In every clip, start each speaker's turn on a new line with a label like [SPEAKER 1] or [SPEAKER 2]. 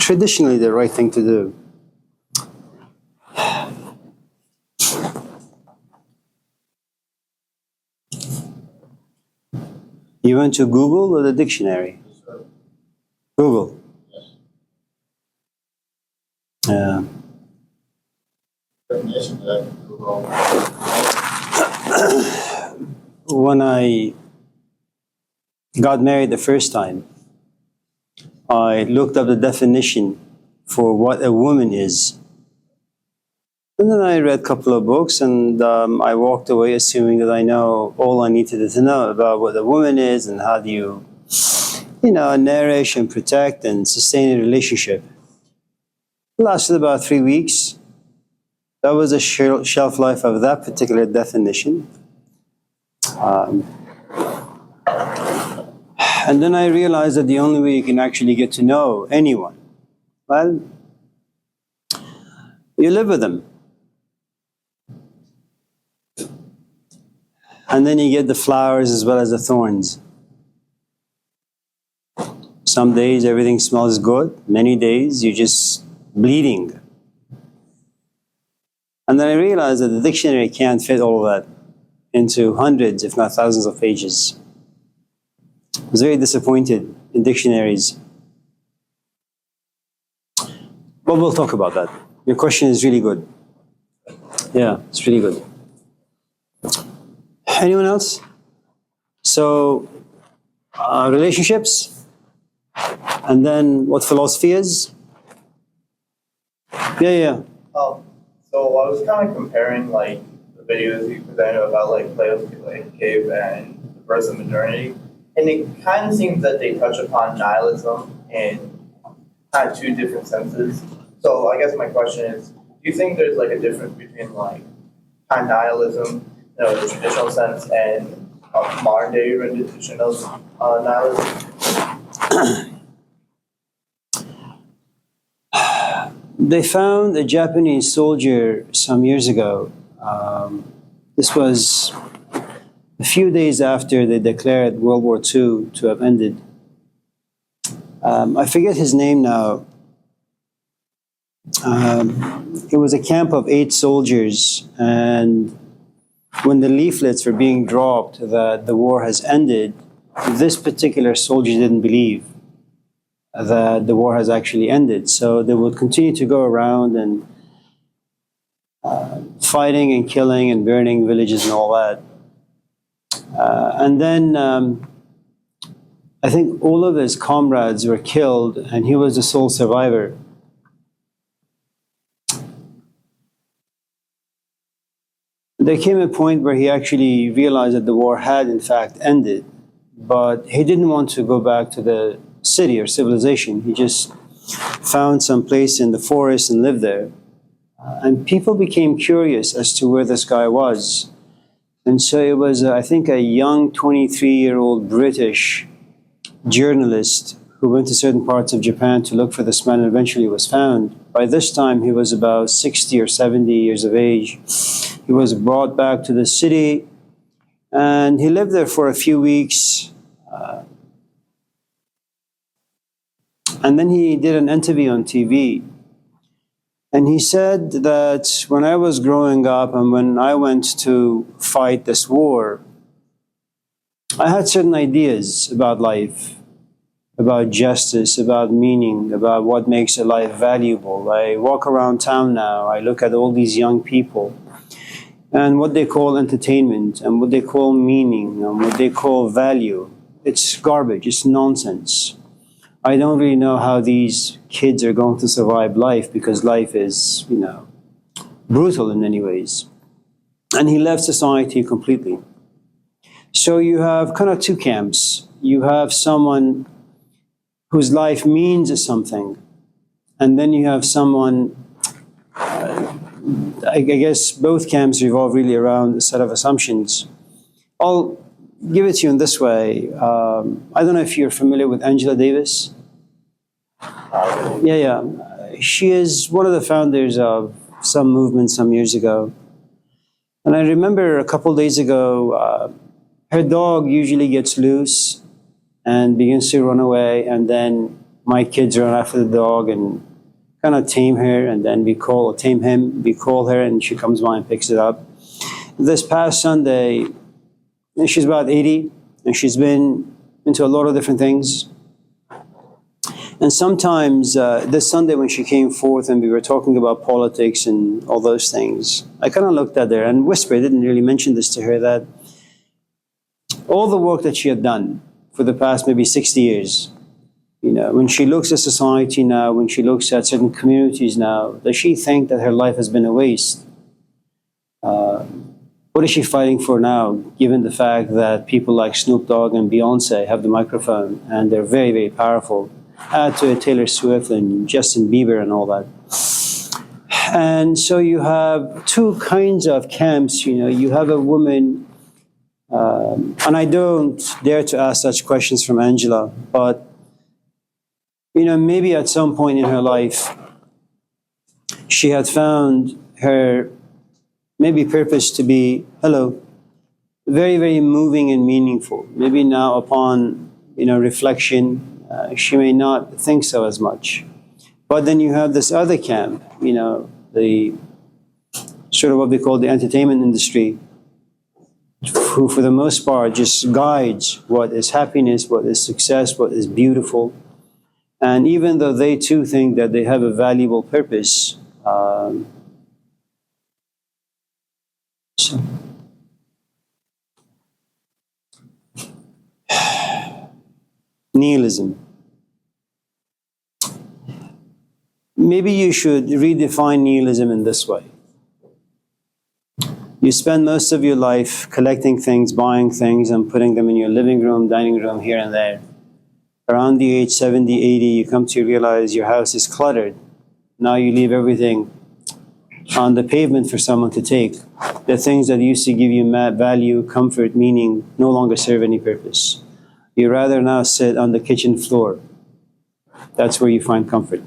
[SPEAKER 1] traditionally the right thing to do. You went to Google or the dictionary? Google. Yeah. When I got married the first time, I looked up the definition for what a woman is. And then I read a couple of books, and I walked away assuming that I know all I needed to know about what a woman is and how do you nourish and protect and sustain a relationship. It lasted about 3 weeks. That was the shelf life of that particular definition. And then I realized that the only way you can actually get to know anyone, well, you live with them. And then you get the flowers as well as the thorns. Some days everything smells good. Many days you're just bleeding. And then I realized that the dictionary can't fit all of that into hundreds, if not thousands of pages. I was very disappointed in dictionaries. But we'll talk about that. Your question is really good. Yeah, it's really good. Anyone else? So, relationships, and then what philosophy is? Yeah.
[SPEAKER 2] So I was kind of comparing like the videos you presented about like Plato's cave and the birth of modernity, and it kind of seems that they touch upon nihilism in kind of two different senses. So I guess my question is, do you think there's like a difference between like kind of nihilism, the traditional sense, and modern day rendition of nihilism?
[SPEAKER 1] They found a Japanese soldier some years ago. This was a few days after they declared World War II to have ended. I forget his name now. It was a camp of 8 soldiers, and when the leaflets were being dropped that the war has ended, this particular soldier didn't believe that the war has actually ended. So they would continue to go around and fighting and killing and burning villages and all that. And then I think all of his comrades were killed, and he was the sole survivor. There came a point where he actually realized that the war had in fact ended, but he didn't want to go back to the city or civilization. He just found some place in the forest and lived there. And people became curious as to where this guy was. And so it was, I think, a young 23-year-old British journalist who went to certain parts of Japan to look for this man and eventually was found. By this time, he was about 60 or 70 years of age. He was brought back to the city, and he lived there for a few weeks. And then he did an interview on TV. And he said that when I was growing up and when I went to fight this war, I had certain ideas about life, about justice, about meaning, about what makes a life valuable. I walk around town now, I look at all these young people and what they call entertainment and what they call meaning and what they call value. It's garbage, it's nonsense. I don't really know how these kids are going to survive life because life is, brutal in many ways. And he left society completely. So you have kind of two camps. You have someone whose life means something, and then you have someone, I guess both camps revolve really around a set of assumptions. I'll give it to you in this way. I don't know if you're familiar with Angela Davis. Yeah. She is one of the founders of some movement some years ago. And I remember a couple days ago, her dog usually gets loose and begins to run away. And then my kids run after the dog and kind of tame her, and then tame him, we call her, and she comes by and picks it up. This past Sunday, and she's about 80, and she's been into a lot of different things. And sometimes this Sunday when she came forth and we were talking about politics and all those things, I kind of looked at her and whispered, didn't really mention this to her, that all the work that she had done for the past maybe 60 years, when she looks at society now, when she looks at certain communities now, does she think that her life has been a waste? What is she fighting for now, given the fact that people like Snoop Dogg and Beyonce have the microphone and they're very, very powerful? Add to it Taylor Swift and Justin Bieber and all that. And so you have two kinds of camps. You have a woman, and I don't dare to ask such questions from Angela, but maybe at some point in her life, she had found her maybe purpose to be, very, very moving and meaningful. Maybe now upon, reflection, she may not think so as much. But then you have this other camp, the sort of what we call the entertainment industry, who for the most part just guides what is happiness, what is success, what is beautiful. And even though they too think that they have a valuable purpose, nihilism. Maybe you should redefine nihilism in this way. You spend most of your life collecting things, buying things, and putting them in your living room, dining room, here and there. Around the age 70, 80, you come to realize your house is cluttered. Now you leave everything on the pavement for someone to take. The things that used to give you value, comfort, meaning, no longer serve any purpose. You rather now sit on the kitchen floor. That's where you find comfort.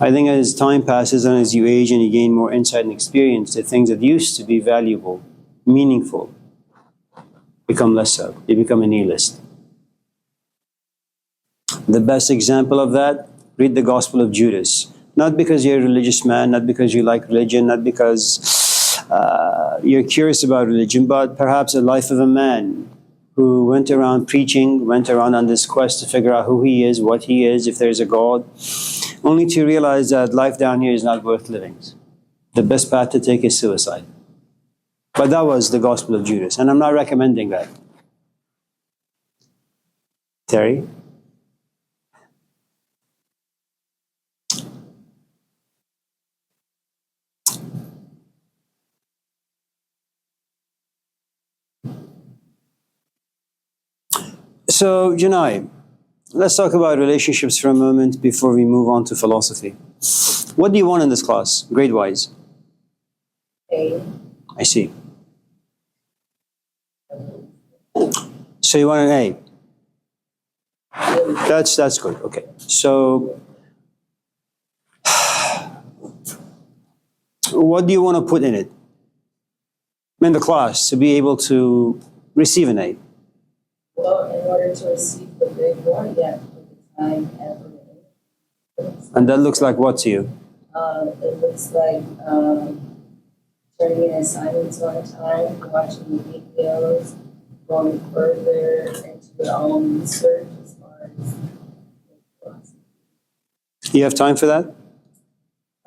[SPEAKER 1] I think as time passes and as you age and you gain more insight and experience, the things that used to be valuable, meaningful, become less so. You become a nihilist. The best example of that, read the Gospel of Judas. Not because you're a religious man, not because you like religion, not because you're curious about religion, but perhaps a life of a man who went around preaching, went around on this quest to figure out who he is, what he is, if there's a God, only to realize that life down here is not worth living. The best path to take is suicide. But that was the Gospel of Judas, and I'm not recommending that. Terry? So, Janai, let's talk about relationships for a moment before we move on to philosophy. What do you want in this class, grade-wise?
[SPEAKER 3] A.
[SPEAKER 1] I see. So you want an A? That's good. Okay. So, what do you want to put in it? In the class to be able to receive an A?
[SPEAKER 3] Well, in order to receive the grade 1, you have to put the time, effort,
[SPEAKER 1] And that looks like what to you?
[SPEAKER 3] it looks like turning in assignments on time, watching the videos, going further into your own research as far as philosophy.
[SPEAKER 1] You have time for that?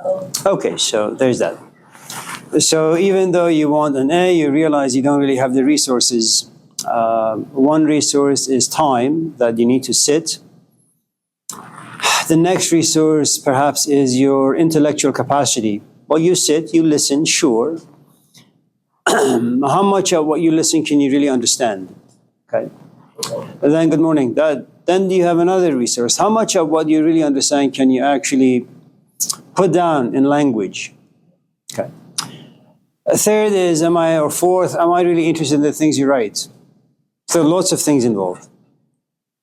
[SPEAKER 3] Oh,
[SPEAKER 1] Okay, so there's that. So even though you want an A, you realize you don't really have the resources. One resource is time, that you need to sit. The next resource perhaps is your intellectual capacity. Well, you sit, you listen, sure. How much of what you listen can you really understand? Okay. And then, good morning. Then you have another resource. How much of what you really understand can you actually put down in language? Okay. A third is, fourth, am I really interested in the things you write? So lots of things involved.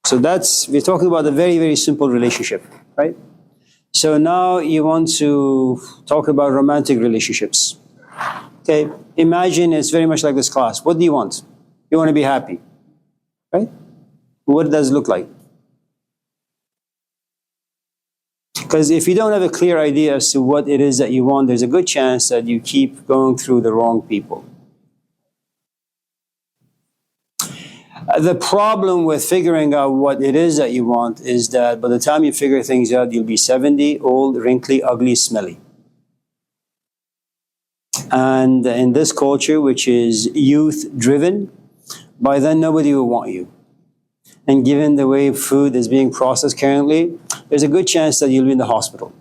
[SPEAKER 1] So we're talking about a very, very simple relationship, right? So now you want to talk about romantic relationships. Okay, imagine it's very much like this class. What do you want? You want to be happy, right? What does it look like? Because if you don't have a clear idea as to what it is that you want, there's a good chance that you keep going through the wrong people. The problem with figuring out what it is that you want is that by the time you figure things out, you'll be 70, old, wrinkly, ugly, smelly. And in this culture, which is youth-driven, by then nobody will want you. And given the way food is being processed currently, there's a good chance that you'll be in the hospital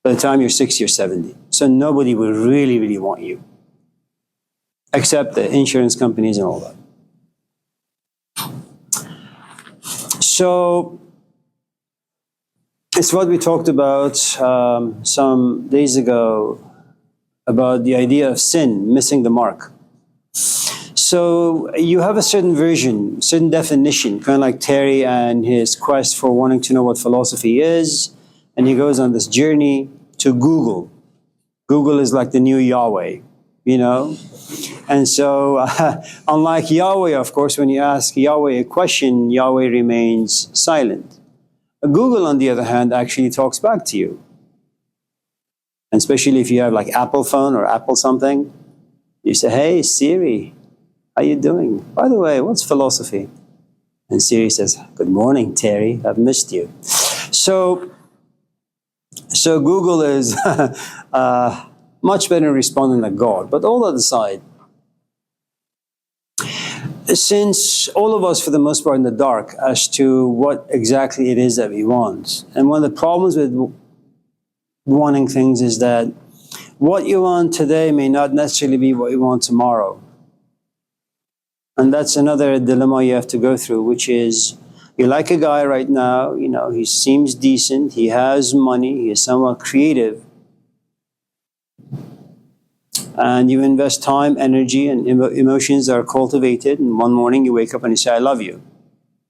[SPEAKER 1] by the time you're 60 or 70. So nobody will really, really want you, except the insurance companies and all that. So it's what we talked about some days ago about the idea of sin, missing the mark. So you have a certain version, certain definition, kind of like Terry and his quest for wanting to know what philosophy is. And he goes on this journey to Google. Google is like the new Yahweh, you know? And so, unlike Yahweh, of course, when you ask Yahweh a question, Yahweh remains silent. Google, on the other hand, actually talks back to you. And especially if you have like Apple phone or Apple something, you say, hey, Siri, how you doing? By the way, what's philosophy? And Siri says, good morning, Terry, I've missed you. So Google is much better responding than God. But all that aside, since all of us, for the most part, in the dark as to what exactly it is that we want, and one of the problems with wanting things is that what you want today may not necessarily be what you want tomorrow. And that's another dilemma you have to go through, which is you like a guy right now, you know, he seems decent, he has money, he is somewhat creative, and you invest time, energy, and emotions are cultivated, and one morning you wake up and you say, I love you.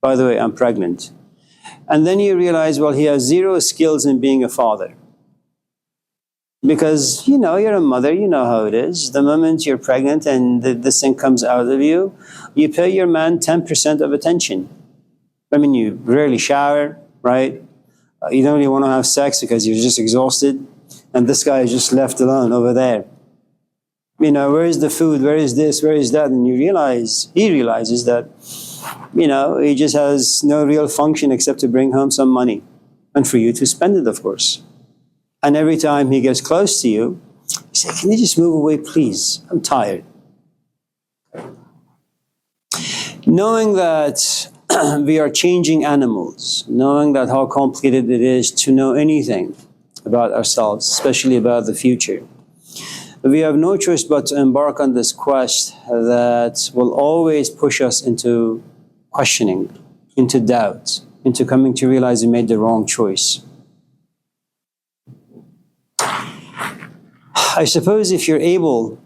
[SPEAKER 1] By the way, I'm pregnant. And then you realize, well, he has zero skills in being a father. Because, you know, you're a mother, you know how it is. The moment you're pregnant and this thing comes out of you, you pay your man 10% of attention. I mean, you rarely shower, right? You don't really want to have sex because you're just exhausted. And this guy is just left alone over there. You know, where is the food? Where is this? Where is that? And he realizes that, you know, he just has no real function except to bring home some money. And for you to spend it, of course. And every time he gets close to you, you say, can you just move away, please? I'm tired. Knowing that we are changing animals, knowing that how complicated it is to know anything about ourselves, especially about the future, we have no choice but to embark on this quest that will always push us into questioning, into doubt, into coming to realize we made the wrong choice. I suppose if you're able,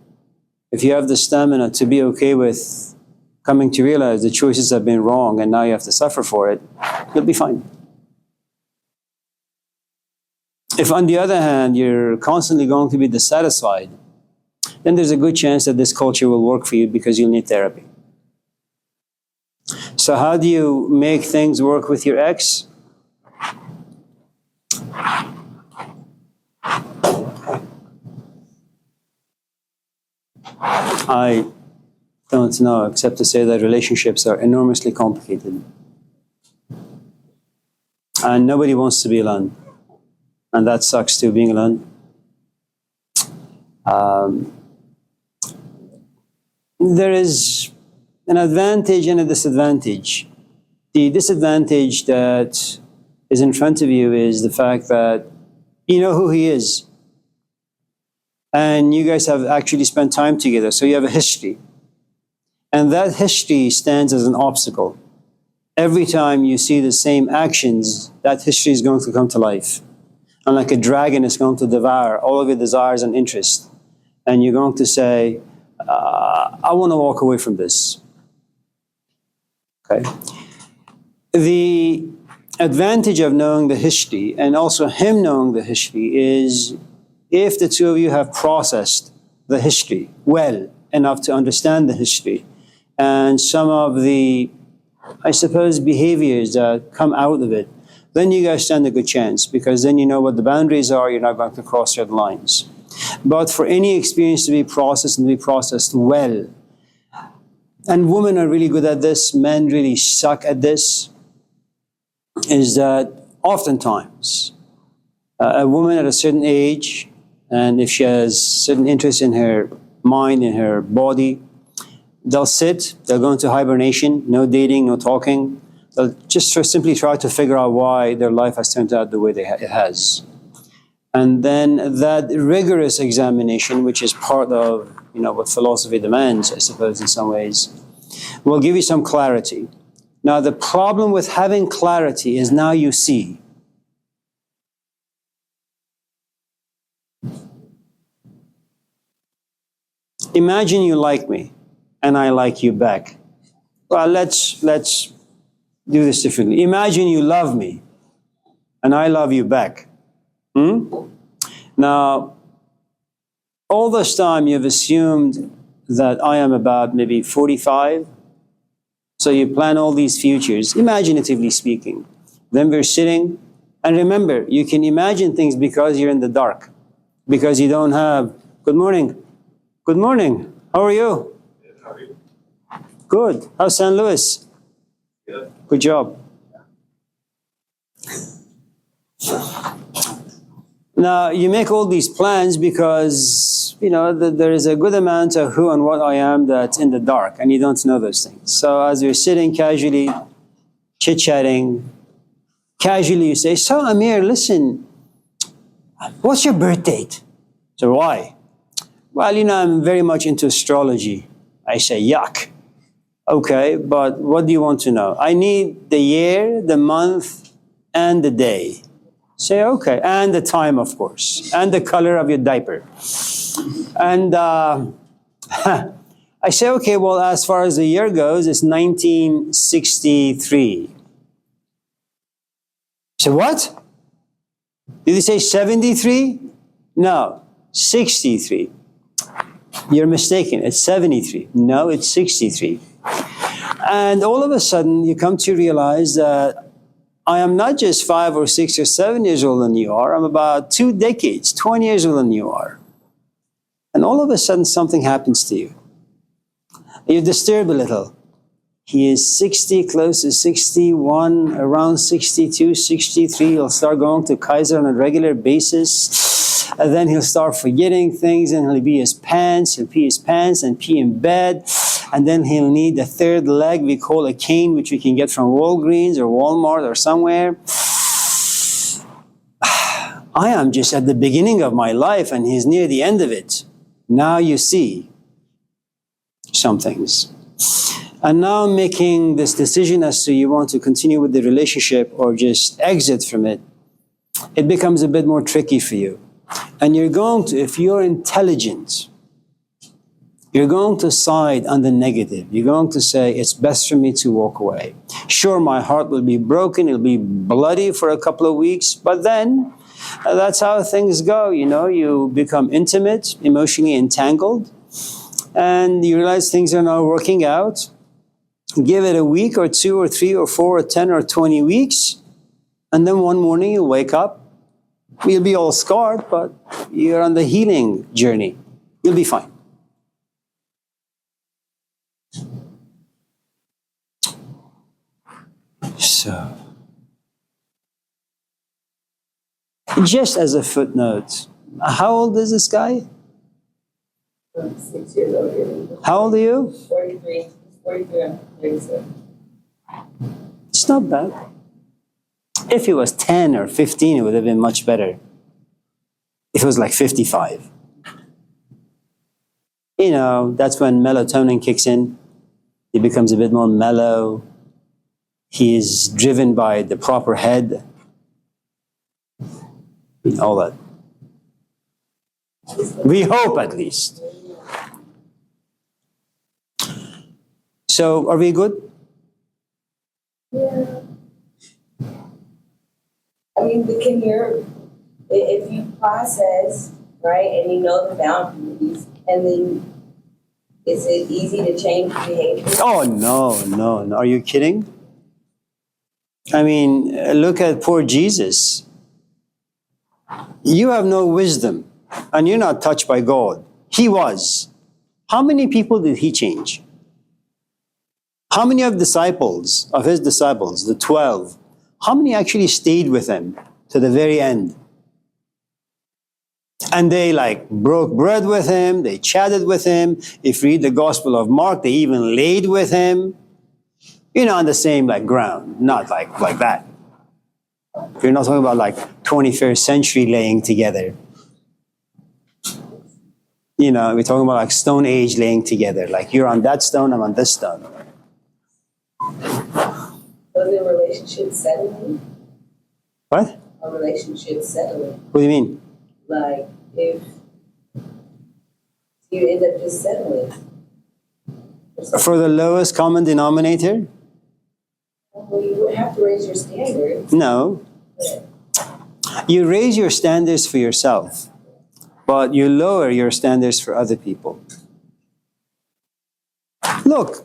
[SPEAKER 1] if you have the stamina to be okay with coming to realize the choices have been wrong and now you have to suffer for it, you'll be fine. If on the other hand, you're constantly going to be dissatisfied, then there's a good chance that this culture will work for you because you'll need therapy. So how do you make things work with your ex? I don't know, except to say that relationships are enormously complicated. And nobody wants to be alone. And that sucks too, being alone. There is an advantage and a disadvantage. The disadvantage that is in front of you is the fact that you know who he is. And you guys have actually spent time together, so you have a history. And that history stands as an obstacle. Every time you see the same actions, that history is going to come to life. And like a dragon is going to devour all of your desires and interests. And you're going to say, I want to walk away from this. Okay. The advantage of knowing the history, and also him knowing the history, is if the two of you have processed the history well enough to understand the history, and some of the, I suppose, behaviors that come out of it then you guys stand a good chance, because then you know what the boundaries are, you're not going to cross red lines. But for any experience to be processed and be processed well, and women are really good at this, men really suck at this, is that oftentimes a woman at a certain age, and if she has certain interest in her mind, in her body, they'll sit, they'll go into hibernation, no dating, no talking. They'll just simply try to figure out why their life has turned out the way it has. And then that rigorous examination, which is part of what philosophy demands, I suppose, in some ways, will give you some clarity. Now, the problem with having clarity is now you see. Imagine you like me, and I like you back. Well, let's do this differently. Imagine you love me, and I love you back. Now, all this time you've assumed that I am about maybe 45. So you plan all these futures, imaginatively speaking. Then we're sitting, and remember, you can imagine things because you're in the dark, because you don't have, good morning, how are you? Good, how's San Luis? Good job. Now, you make all these plans because, there is a good amount of who and what I am that's in the dark, and you don't know those things. So as you're sitting casually, chit-chatting, casually you say, so Amir, listen, what's your birth date? So why? Well, I'm very much into astrology. I say, yuck. Okay, but what do you want to know? I need the year, the month, and the day. Say, okay, and the time, of course, and the color of your diaper. And I say, okay, well, as far as the year goes, it's 1963. So what? Did you say 73? No, 63. You're mistaken, it's 73. No, it's 63. And all of a sudden, you come to realize that I am not just 5 or 6 or 7 years older than you are. I'm about 2 decades, 20 years older than you are. And all of a sudden, something happens to you. You disturb a little. He is 60, close to 61, around 62, 63. He'll start going to Kaiser on a regular basis. And then he'll start forgetting things, and he'll pee his pants and pee in bed. And then he'll need a third leg we call a cane, which we can get from Walgreens or Walmart or somewhere. I am just at the beginning of my life, and he's near the end of it. Now you see some things. And now making this decision as to you want to continue with the relationship or just exit from it, it becomes a bit more tricky for you. And you're going to, if you're intelligent, you're going to side on the negative. You're going to say, it's best for me to walk away. Sure, my heart will be broken. It'll be bloody for a couple of weeks. But then, that's how things go. You become intimate, emotionally entangled. And you realize things are not working out. Give it a week or 2 or 3 or 4 or 10 or 20 weeks. And then one morning you wake up. You'll be all scarred, but you're on the healing journey. You'll be fine. So, just as a footnote, how old is this guy?
[SPEAKER 3] 6 years old.
[SPEAKER 1] How old are you?
[SPEAKER 3] 43. 43, I'm 37.
[SPEAKER 1] It's not bad. If it was 10 or 15, it would have been much better. If it was like 55. That's when melatonin kicks in. He becomes a bit more mellow. He is driven by the proper head. All that. We hope, at least. So, are we good?
[SPEAKER 3] Yeah. If you process, right, and you know the boundaries, and then is it easy to change behavior?
[SPEAKER 1] Oh, no. Are you kidding? I mean, look at poor Jesus. You have no wisdom, and you're not touched by God. He was. How many people did he change? How many of his disciples, the 12, how many actually stayed with him to the very end? And they like broke bread with him, they chatted with him. If you read the Gospel of Mark, they even laid with him. On the same like ground, not like that. You're not talking about like 21st century laying together. We're talking about like Stone Age laying together. Like you're on that stone, I'm on this stone.
[SPEAKER 3] Was the relationship settling?
[SPEAKER 1] What?
[SPEAKER 3] A relationship settling.
[SPEAKER 1] What do you mean?
[SPEAKER 3] Like if you end up just settling.
[SPEAKER 1] For the lowest common denominator?
[SPEAKER 3] Well, you would have to raise your standards.
[SPEAKER 1] No. You raise your standards for yourself, but you lower your standards for other people. Look,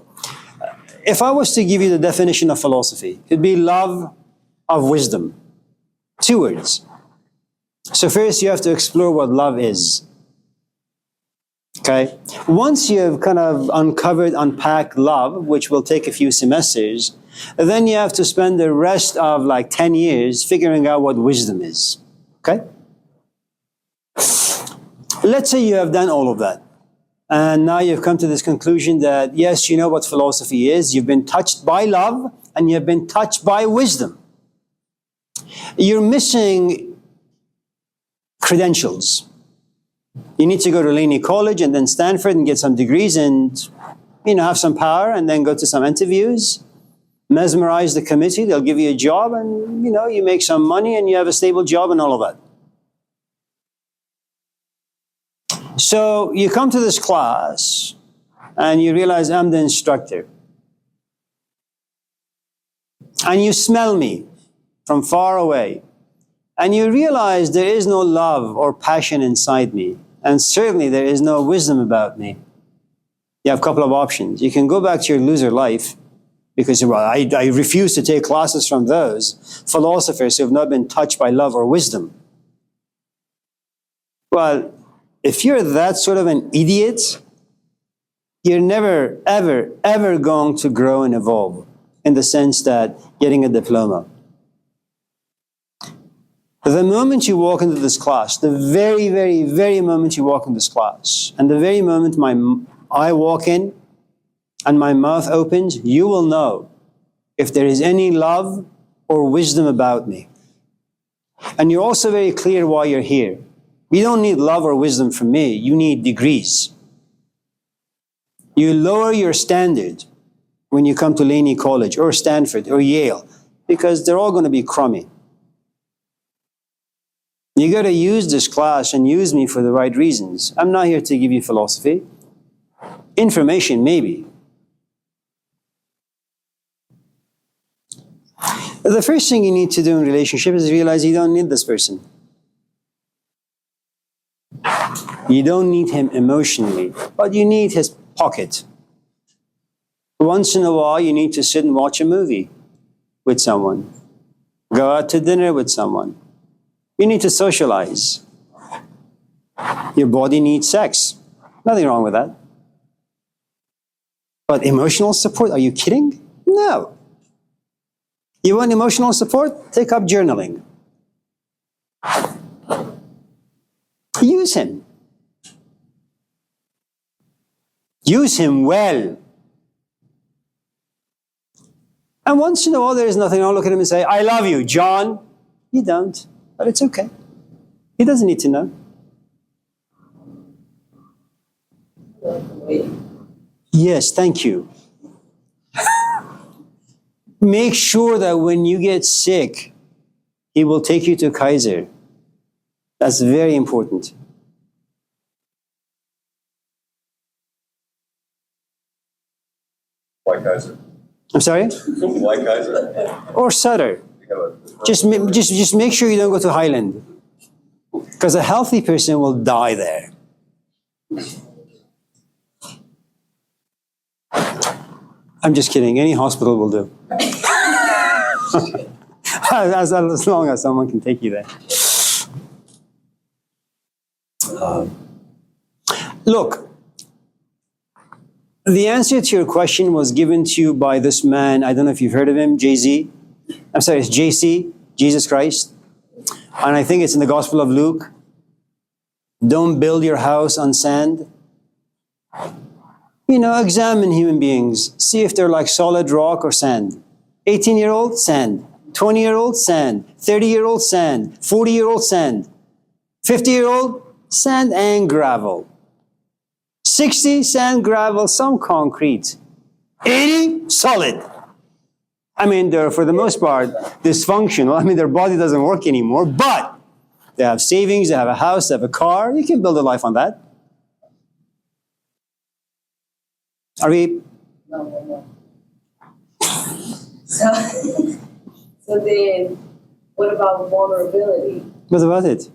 [SPEAKER 1] if I was to give you the definition of philosophy, it'd be love of wisdom. 2 words. So first you have to explore what love is. Okay? Once you have kind of unpacked love, which will take a few semesters, then you have to spend the rest of like 10 years figuring out what wisdom is. Okay? Let's say you have done all of that. And now you've come to this conclusion that, yes, you know what philosophy is. You've been touched by love and you've been touched by wisdom. You're missing credentials. You need to go to Laney College and then Stanford and get some degrees and, have some power and then go to some interviews, mesmerize the committee, they'll give you a job and, you make some money and you have a stable job and all of that. So you come to this class and you realize I'm the instructor. And you smell me from far away. And you realize there is no love or passion inside me. And certainly there is no wisdom about me. You have a couple of options. You can go back to your loser life because, I refuse to take classes from those philosophers who have not been touched by love or wisdom. Well, if you're that sort of an idiot, you're never, ever, ever going to grow and evolve in the sense that getting a diploma. The moment you walk into this class, the very, very, very moment you walk in this class, and the very moment I walk in and my mouth opens, you will know if there is any love or wisdom about me. And you're also very clear why you're here. You don't need love or wisdom from me. You need degrees. You lower your standard when you come to Laney College or Stanford or Yale because they're all going to be crummy. You got to use this class and use me for the right reasons. I'm not here to give you philosophy. Information, maybe. The first thing you need to do in a relationship is realize you don't need this person. You don't need him emotionally, but you need his pocket. Once in a while, you need to sit and watch a movie with someone. Go out to dinner with someone. You need to socialize. Your body needs sex. Nothing wrong with that. But emotional support, are you kidding? No. You want emotional support? Take up journaling. Use him. Use him well. And once in a while, there is nothing wrong. Look at him and say, I love you, John. You don't, but it's okay. He doesn't need to know. Yes, thank you. Make sure that when you get sick, he will take you to Kaiser. That's very important.
[SPEAKER 4] Like Kaiser.
[SPEAKER 1] I'm sorry?
[SPEAKER 4] Like Kaiser.
[SPEAKER 1] Or Sutter. Just make sure you don't go to Highland. Because a healthy person will die there. I'm just kidding. Any hospital will do. as long as someone can take you there. Look, the answer to your question was given to you by this man. I don't know if you've heard of him, Jay-Z. I'm sorry, it's JC, Jesus Christ. And I think it's in the Gospel of Luke. Don't build your house on sand. Examine human beings. See if they're like solid rock or sand. 18-year-old, sand. 20-year-old, sand. 30-year-old, sand. 40-year-old, sand. 50-year-old, sand and gravel. 60, sand, gravel, some concrete. 80, solid. I mean, they're, for the most part, dysfunctional. I mean, their body doesn't work anymore, but they have savings, they have a house, they have a car. You can build a life on that. Are we?
[SPEAKER 3] No. So, so then, what about vulnerability?
[SPEAKER 1] What about it?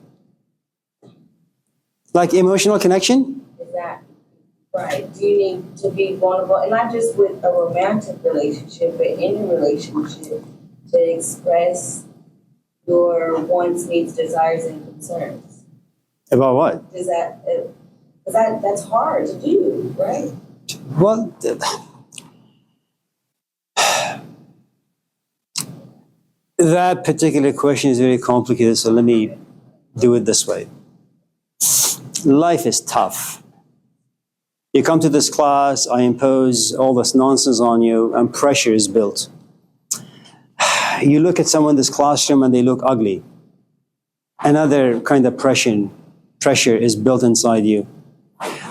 [SPEAKER 1] Like emotional connection?
[SPEAKER 3] Is that right? Do you need to be vulnerable, and not just with a romantic relationship, but any relationship, to express your wants, needs, desires, and concerns?
[SPEAKER 1] About what?
[SPEAKER 3] Does that? Because that's hard to do, right?
[SPEAKER 1] Well, that particular question is very complicated, so let me do it this way. Life is tough. You come to this class, I impose all this nonsense on you, and pressure is built. You look at someone in this classroom and they look ugly. Another kind of pressure is built inside you.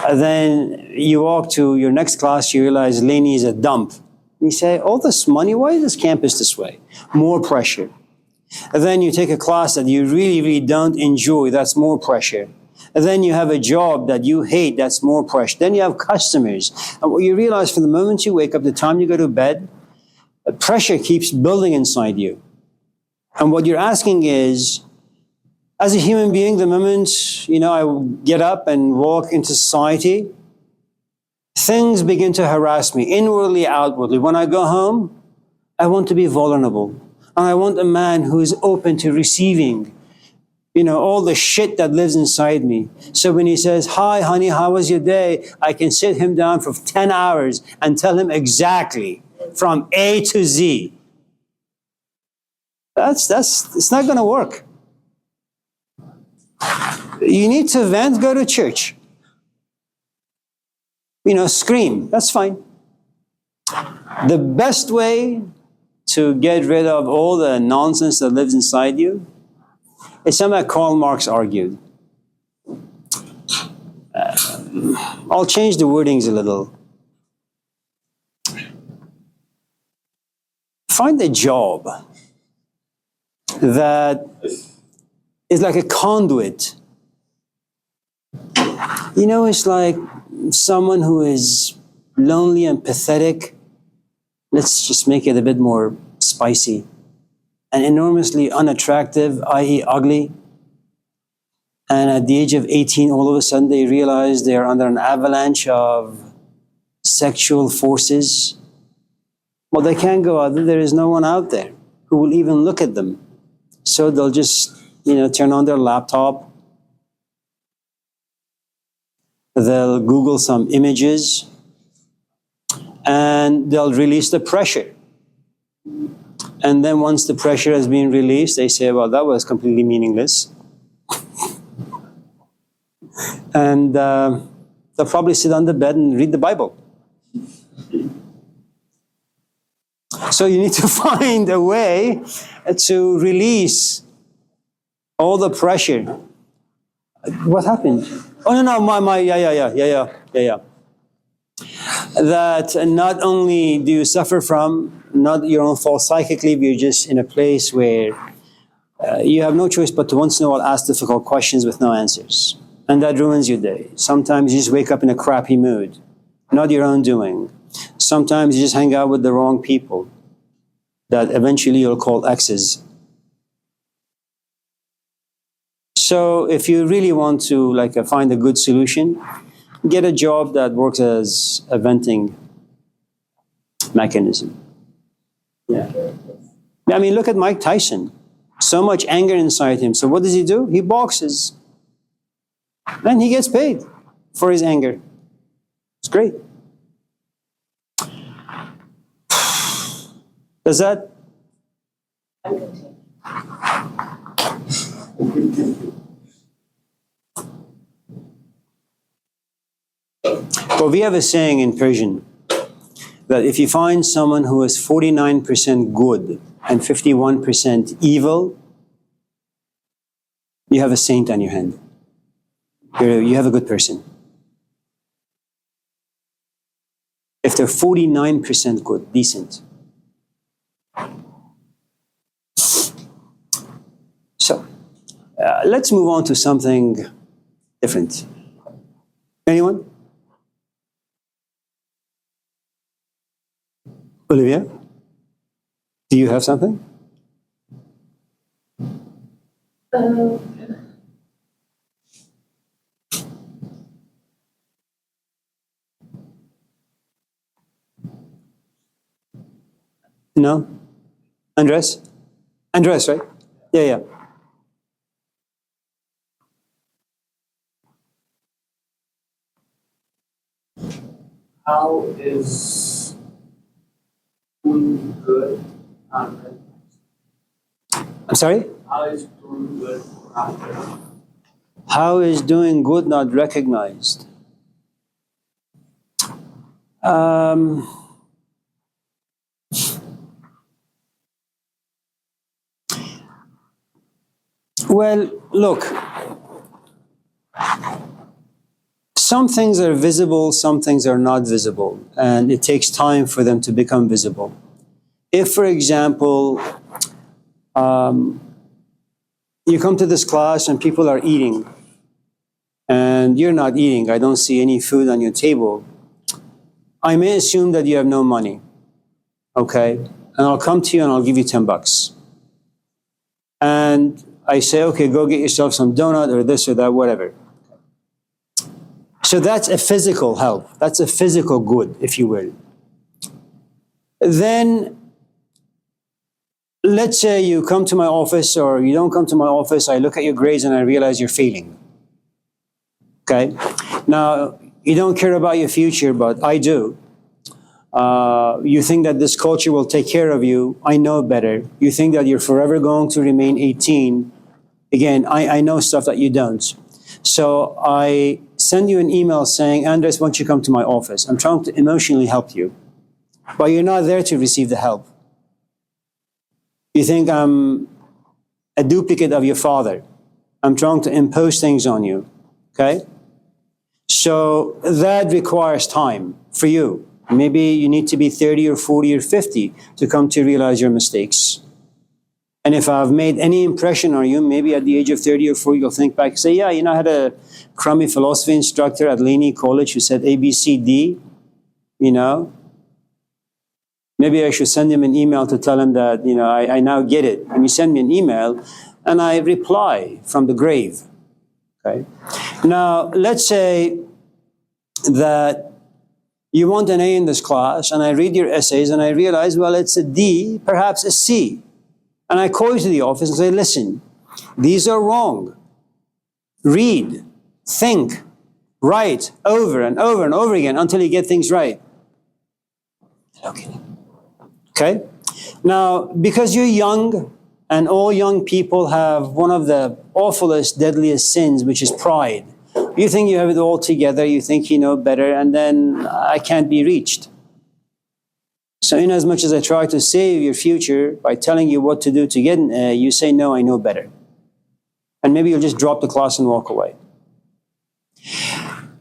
[SPEAKER 1] And then you walk to your next class, you realize Laney is a dump. You say, all this money, why is this campus this way? More pressure. And then you take a class that you really, really don't enjoy, that's more pressure. And then you have a job that you hate, that's more pressure. Then you have customers. And what you realize from the moment you wake up, the time you go to bed, pressure keeps building inside you. And what you're asking is, as a human being, the moment, I get up and walk into society, things begin to harass me, inwardly, outwardly. When I go home, I want to be vulnerable. And I want a man who is open to receiving, all the shit that lives inside me. So when he says, hi, honey, how was your day? I can sit him down for 10 hours and tell him exactly from A to Z. It's not going to work. You need to vent, go to church. Scream, that's fine. The best way to get rid of all the nonsense that lives inside you is something that Karl Marx argued. I'll change the wordings a little. Find a job that is like a conduit. It's like someone who is lonely and pathetic. Let's just make it a bit more spicy. And enormously unattractive, i.e. ugly. And at the age of 18, all of a sudden they realize they are under an avalanche of sexual forces. Well, they can't go out there. There is no one out there who will even look at them. So they'll just, turn on their laptop. They'll Google some images. And they'll release the pressure. And then once the pressure has been released, they say, well, that was completely meaningless. And they'll probably sit on the bed and read the Bible. So you need to find a way to release all the pressure. What happened? Oh, no, yeah. That not only do you suffer from, not your own fault psychically, but you're just in a place where you have no choice but to once in a while ask difficult questions with no answers. And that ruins your day. Sometimes you just wake up in a crappy mood, not your own doing. Sometimes you just hang out with the wrong people that eventually you'll call exes. So if you really want to find a good solution, get a job that works as a venting mechanism. Yeah. I mean, look at Mike Tyson. So much anger inside him. So what does he do? He boxes. And he gets paid for his anger. It's great. Does that?
[SPEAKER 3] I'm continuing.
[SPEAKER 1] Well, we have a saying in Persian that if you find someone who is 49% good and 51% evil, you have a saint on your hand. You have a good person. If they're 49% good, decent. So, let's move on to something different. Anyone? Olivia? Do you have something? No? Andres? Andres, right? Yeah.
[SPEAKER 5] How is doing good not recognized?
[SPEAKER 1] I'm sorry?
[SPEAKER 5] How is doing good not recognized?
[SPEAKER 1] How is doing good not recognized? Well, look, some things are visible, some things are not visible, and it takes time for them to become visible. If, for example, you come to this class and people are eating, and you're not eating, I don't see any food on your table, I may assume that you have no money, okay? And I'll come to you and I'll give you $10. And I say, okay, go get yourself some donut or this or that, whatever. So that's a physical help. That's a physical good, if you will. Then, let's say you come to my office or you don't come to my office, I look at your grades and I realize you're failing. Okay? Now, you don't care about your future, but I do. You think that this culture will take care of you. I know better. You think that you're forever going to remain 18. Again, I know stuff that you don't. So I send you an email saying, Andres, why don't you come to my office? I'm trying to emotionally help you. But you're not there to receive the help. You think I'm a duplicate of your father. I'm trying to impose things on you. Okay? So that requires time for you. Maybe you need to be 30 or 40 or 50 to come to realize your mistakes. And if I've made any impression on you, maybe at the age of 30 or 40, you'll think back and say, yeah, I had a crummy philosophy instructor at Laney College who said A, B, C, D, Maybe I should send him an email to tell him that, I now get it. And you send me an email, and I reply from the grave. Okay? Now, let's say that you want an A in this class, and I read your essays, and I realize, well, it's a D, perhaps a C. And I call you to the office and say, listen, these are wrong. Read, think, write over and over and over again until you get things right. Okay? Now, because you're young, and all young people have one of the awfulest, deadliest sins, which is pride. You think you have it all together, you think you know better, and then I can't be reached. So in as much as I try to save your future by telling you what to do to get an A, you say, no, I know better. And maybe you'll just drop the class and walk away.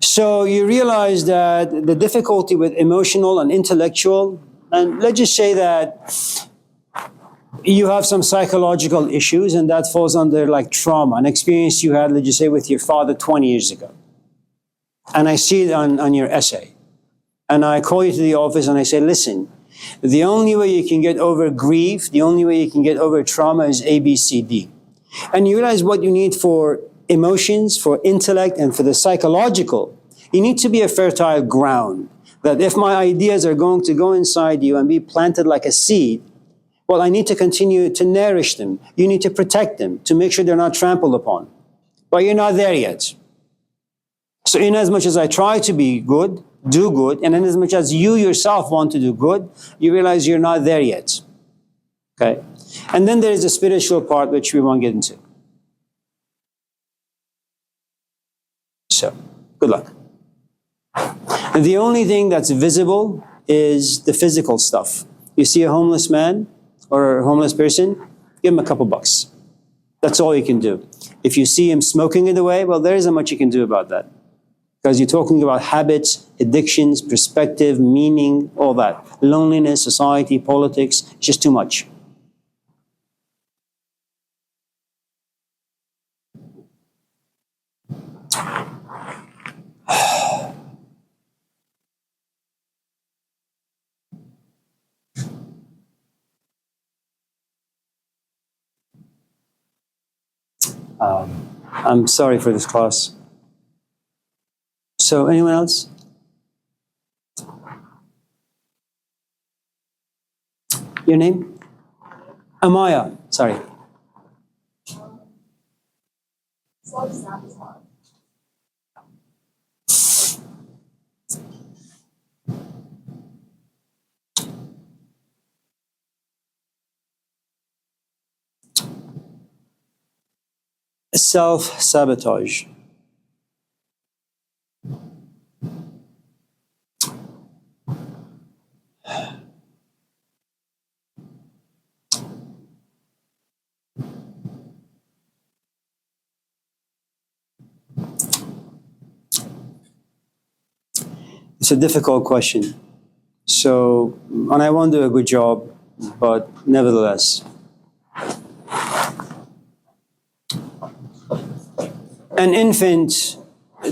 [SPEAKER 1] So you realize that the difficulty with emotional and intellectual, and let's just say that you have some psychological issues, and that falls under like trauma, an experience you had, let's just say, with your father 20 years ago. And I see it on your essay. And I call you to the office and I say, listen, the only way you can get over grief, the only way you can get over trauma is A, B, C, D. And you realize what you need for emotions, for intellect, and for the psychological. You need to be a fertile ground. That if my ideas are going to go inside you and be planted like a seed, Well, I need to continue to nourish them. You need to protect them to make sure they're not trampled upon. But you're not there yet. So in as much as I try to be good, do good, and in as much as you yourself want to do good, you realize you're not there yet. Okay? And then there is a spiritual part which we won't get into. So, good luck. And the only thing that's visible is the physical stuff. You see a homeless man or a homeless person, give him a couple bucks. That's all you can do. If you see him smoking in the way, well, there isn't much you can do about that. Because you're talking about habits, addictions, perspective, meaning, all that. Loneliness, society, politics, it's just too much. I'm sorry for this class. So, anyone else? Your name? Amaya, sorry. Self-sabotage. It's a difficult question. So, and I won't do a good job, but nevertheless. An infant,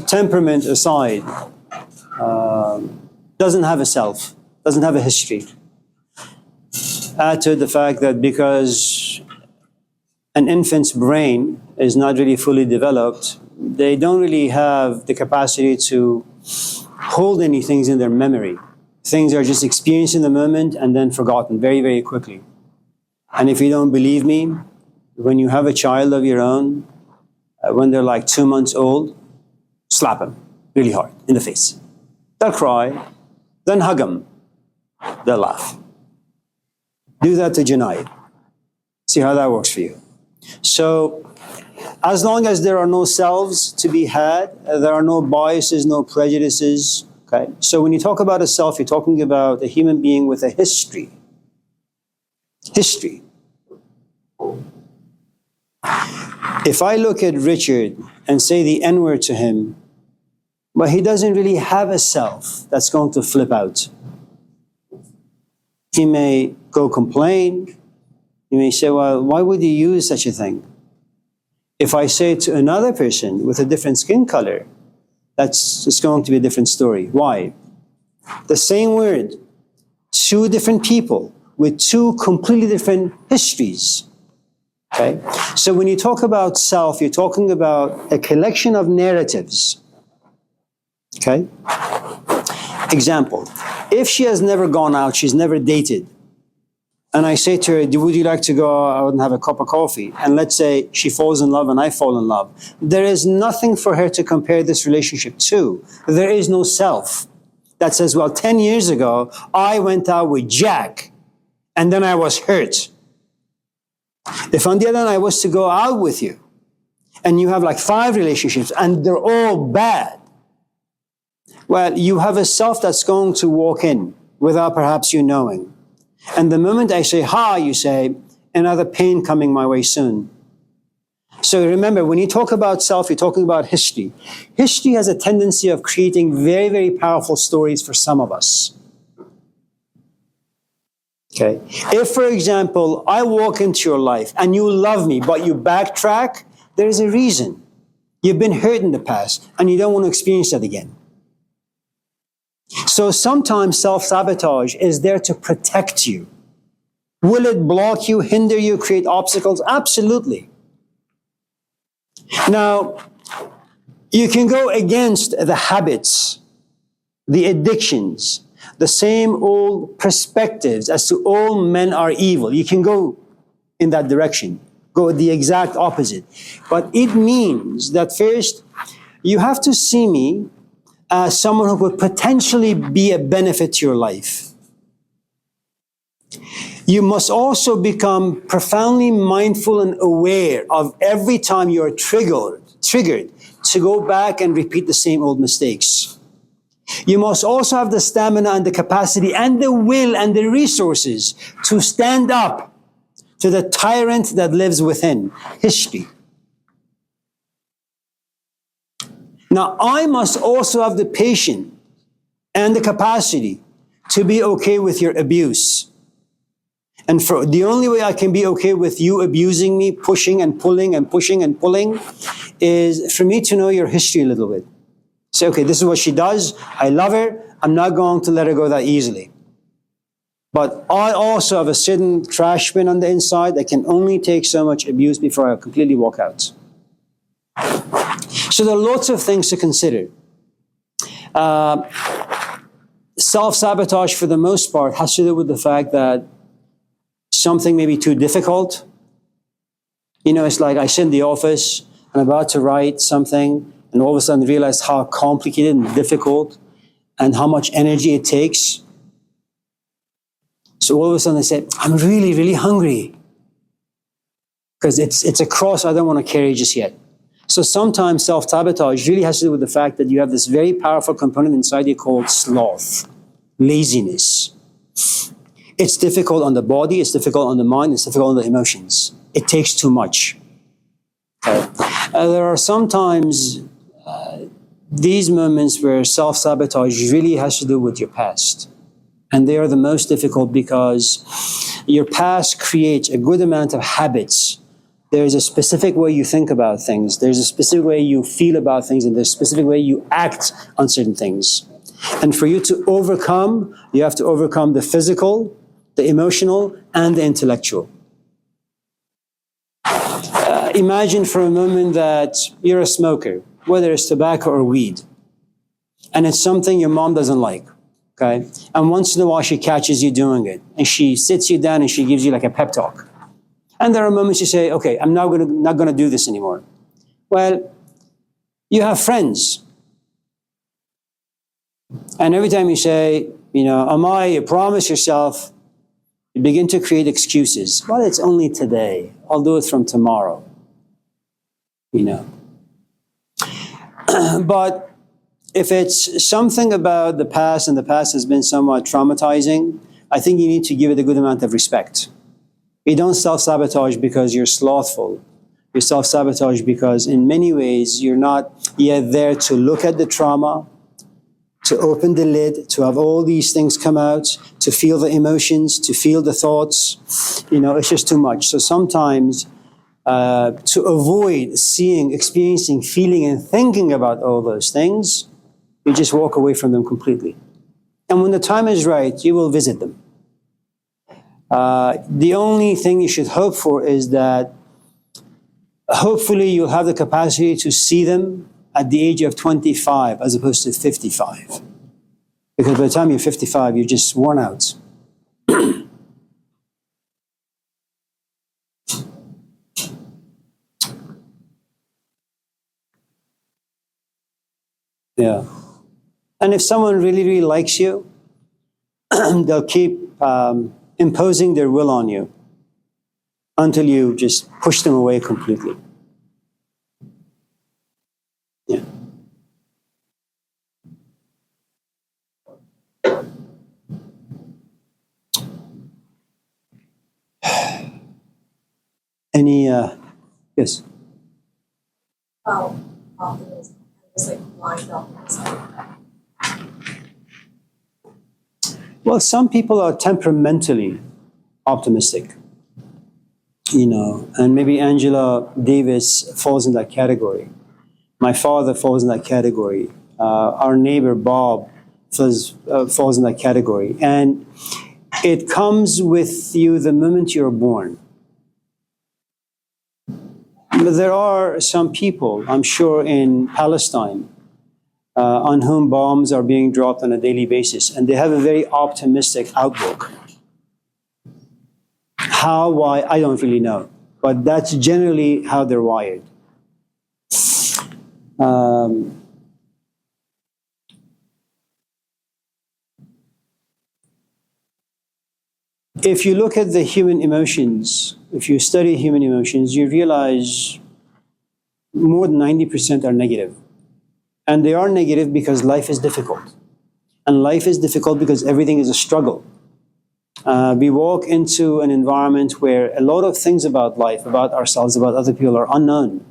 [SPEAKER 1] temperament aside, doesn't have a self, doesn't have a history. Add to the fact that because an infant's brain is not really fully developed, they don't really have the capacity to hold any things in their memory. Things are just experienced in the moment and then forgotten very, very quickly. And if you don't believe me, when you have a child of your own, when they're like 2 months old, slap them really hard in the face. They'll cry, then hug them, they'll laugh. Do that to Junaid. See how that works for you. So, as long as there are no selves to be had, there are no biases, no prejudices, okay? So when you talk about a self, you're talking about a human being with a history. History. If I look at Richard and say the N-word to him, but he doesn't really have a self that's going to flip out. He may go complain. He may say, well, why would you use such a thing? If I say it to another person with a different skin color, it's going to be a different story. Why? The same word, two different people with two completely different histories. Okay? So when you talk about self, you're talking about a collection of narratives. Okay? Example, if she has never gone out, she's never dated, and I say to her, would you like to go out and have a cup of coffee? And let's say she falls in love and I fall in love. There is nothing for her to compare this relationship to. There is no self that says, well, 10 years ago, I went out with Jack and then I was hurt. If on the other hand, I was to go out with you and you have like 5 relationships and they're all bad, well, you have a self that's going to walk in without perhaps you knowing. And the moment I say, hi, you say, another pain coming my way soon. So remember, when you talk about self, you're talking about history. History has a tendency of creating very, very powerful stories for some of us. Okay? If, for example, I walk into your life and you love me, but you backtrack, there is a reason. You've been hurt in the past and you don't want to experience that again. So sometimes self-sabotage is there to protect you. Will it block you, hinder you, create obstacles? Absolutely. Now, you can go against the habits, the addictions, the same old perspectives as to all men are evil. You can go in that direction, go the exact opposite. But it means that first, you have to see me as someone who could potentially be a benefit to your life. You must also become profoundly mindful and aware of every time you are triggered to go back and repeat the same old mistakes. You must also have the stamina and the capacity and the will and the resources to stand up to the tyrant that lives within history. Now, I must also have the patience and the capacity to be okay with your abuse. And for the only way I can be okay with you abusing me, pushing and pulling and pushing and pulling, is for me to know your history a little bit. Say, okay, this is what she does. I love her. I'm not going to let her go that easily. But I also have a certain trash bin on the inside that can only take so much abuse before I completely walk out. So there are lots of things to consider. Self-sabotage, for the most part, has to do with the fact that something may be too difficult. You know, it's like I sit in the office, I'm about to write something, and all of a sudden realize how complicated and difficult and how much energy it takes. So all of a sudden I say, I'm really, really hungry. Because it's a cross I don't want to carry just yet. So sometimes self-sabotage really has to do with the fact that you have this very powerful component inside you called sloth, laziness. It's difficult on the body, it's difficult on the mind, it's difficult on the emotions. It takes too much. Okay. There are sometimes these moments where self-sabotage really has to do with your past. And they are the most difficult because your past creates a good amount of habits. There's a specific way you think about things. There's a specific way you feel about things, and there's a specific way you act on certain things. And for you to overcome, you have to overcome the physical, the emotional, and the intellectual. Imagine for a moment that you're a smoker, whether it's tobacco or weed, and it's something your mom doesn't like, okay? And once in a while she catches you doing it, and she sits you down and she gives you like a pep talk. And there are moments you say, okay, I'm not gonna do this anymore. Well, you have friends. And every time you say, you know, Amai, you promise yourself, you begin to create excuses. Well, it's only today. I'll do it from tomorrow. You know. But if it's something about the past and the past has been somewhat traumatizing, I think you need to give it a good amount of respect. You don't self-sabotage because you're slothful. You self-sabotage because in many ways you're not yet there to look at the trauma, to open the lid, to have all these things come out, to feel the emotions, to feel the thoughts. You know, it's just too much. So sometimes to avoid seeing, experiencing, feeling, and thinking about all those things, you just walk away from them completely. And when the time is right, you will visit them. The only thing you should hope for is that hopefully you'll have the capacity to see them at the age of 25 as opposed to 55. Because by the time you're 55, you're just worn out. Yeah. And if someone really, really likes you, they'll keep imposing their will on you until you just push them away completely. Yeah. Any, yes?
[SPEAKER 3] Optimism, just like blind optimism.
[SPEAKER 1] Well, some people are temperamentally optimistic, you know, and maybe Angela Davis falls in that category. My father falls in that category. Our neighbor Bob falls in that category. And it comes with you the moment you're born. But there are some people, I'm sure in Palestine, on whom bombs are being dropped on a daily basis, and they have a very optimistic outlook. How, why, I don't really know, but that's generally how they're wired. If you look at the human emotions, if you study human emotions, you realize more than 90% are negative. And they are negative because life is difficult. And life is difficult because everything is a struggle. We walk into an environment where a lot of things about life, about ourselves, about other people are unknown.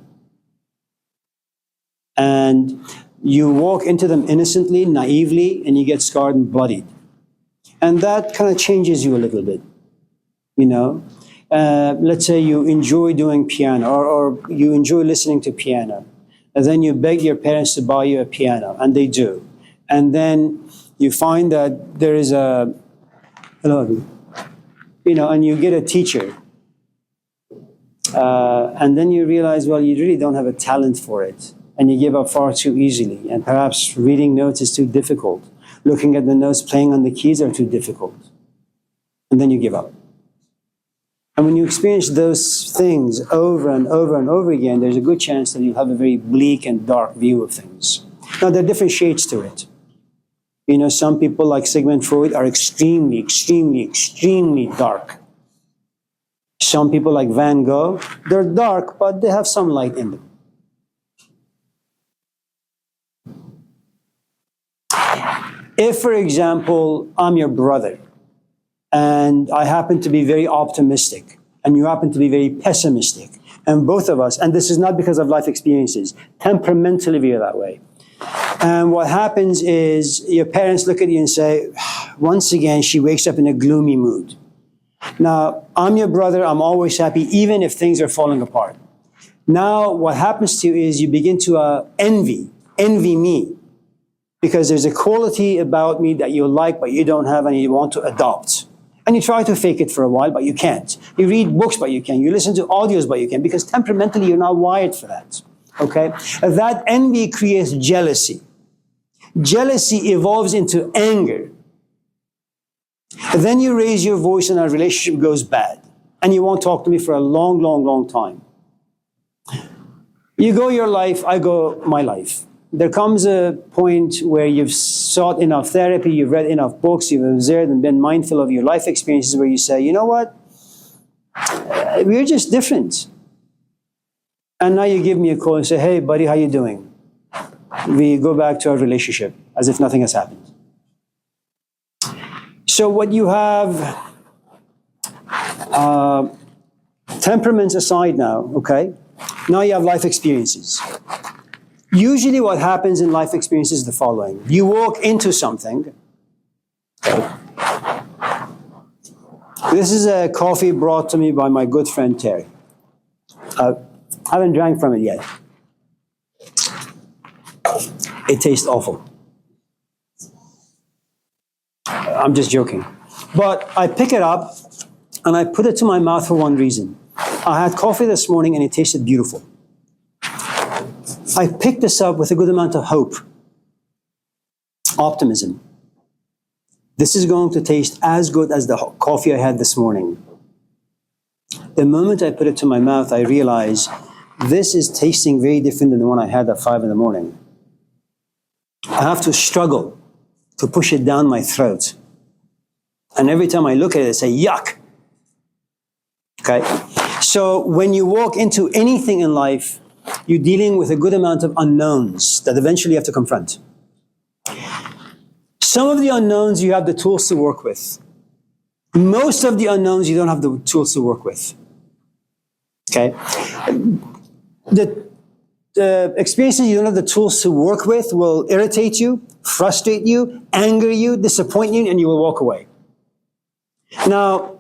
[SPEAKER 1] And you walk into them innocently, naively, and you get scarred and bloodied. And that kind of changes you a little bit, you know. Let's say you enjoy doing piano, or you enjoy listening to piano. And then you beg your parents to buy you a piano, and they do. And then you find that there is a, hello, you know, and you get a teacher. And then you realize, well, you really don't have a talent for it. And you give up far too easily. And perhaps reading notes is too difficult. Looking at the notes, playing on the keys are too difficult. And then you give up. And when you experience those things over and over and over again, there's a good chance that you'll have a very bleak and dark view of things. Now, there are different shades to it. You know, some people like Sigmund Freud are extremely, extremely, extremely dark. Some people like Van Gogh, they're dark, but they have some light in them. If, for example, I'm your brother, and I happen to be very optimistic, and you happen to be very pessimistic, and both of us, and this is not because of life experiences, temperamentally we are that way. And what happens is your parents look at you and say, once again, she wakes up in a gloomy mood. Now, I'm your brother, I'm always happy, even if things are falling apart. Now, what happens to you is you begin to envy me. Because there's a quality about me that you like, but you don't have, and you want to adopt. And you try to fake it for a while, but you can't. You read books, but you can't. You listen to audios, but you can't, because temperamentally you're not wired for that. Okay? That envy creates jealousy. Jealousy evolves into anger. And then you raise your voice and our relationship goes bad. And you won't talk to me for a long, long, long time. You go your life, I go my life. There comes a point where you've sought enough therapy, you've read enough books, you've observed and been mindful of your life experiences where you say, you know what? We're just different. And now you give me a call and say, hey, buddy, how you doing? We go back to our relationship as if nothing has happened. So what you have, temperaments aside now, okay? Now you have life experiences. Usually what happens in life experiences is the following. You walk into something. This is a coffee brought to me by my good friend Terry. I haven't drank from it yet. It tastes awful. I'm just joking. But I pick it up and I put it to my mouth for one reason. I had coffee this morning and it tasted beautiful. I picked this up with a good amount of hope, optimism. This is going to taste as good as the coffee I had this morning. The moment I put it to my mouth, I realize this is tasting very different than the one I had at 5 in the morning. I have to struggle to push it down my throat. And every time I look at it, I say, yuck. Okay? So when you walk into anything in life, you're dealing with a good amount of unknowns that eventually you have to confront. Some of the unknowns you have the tools to work with. Most of the unknowns you don't have the tools to work with. Okay? The experiences you don't have the tools to work with will irritate you, frustrate you, anger you, disappoint you, and you will walk away. Now,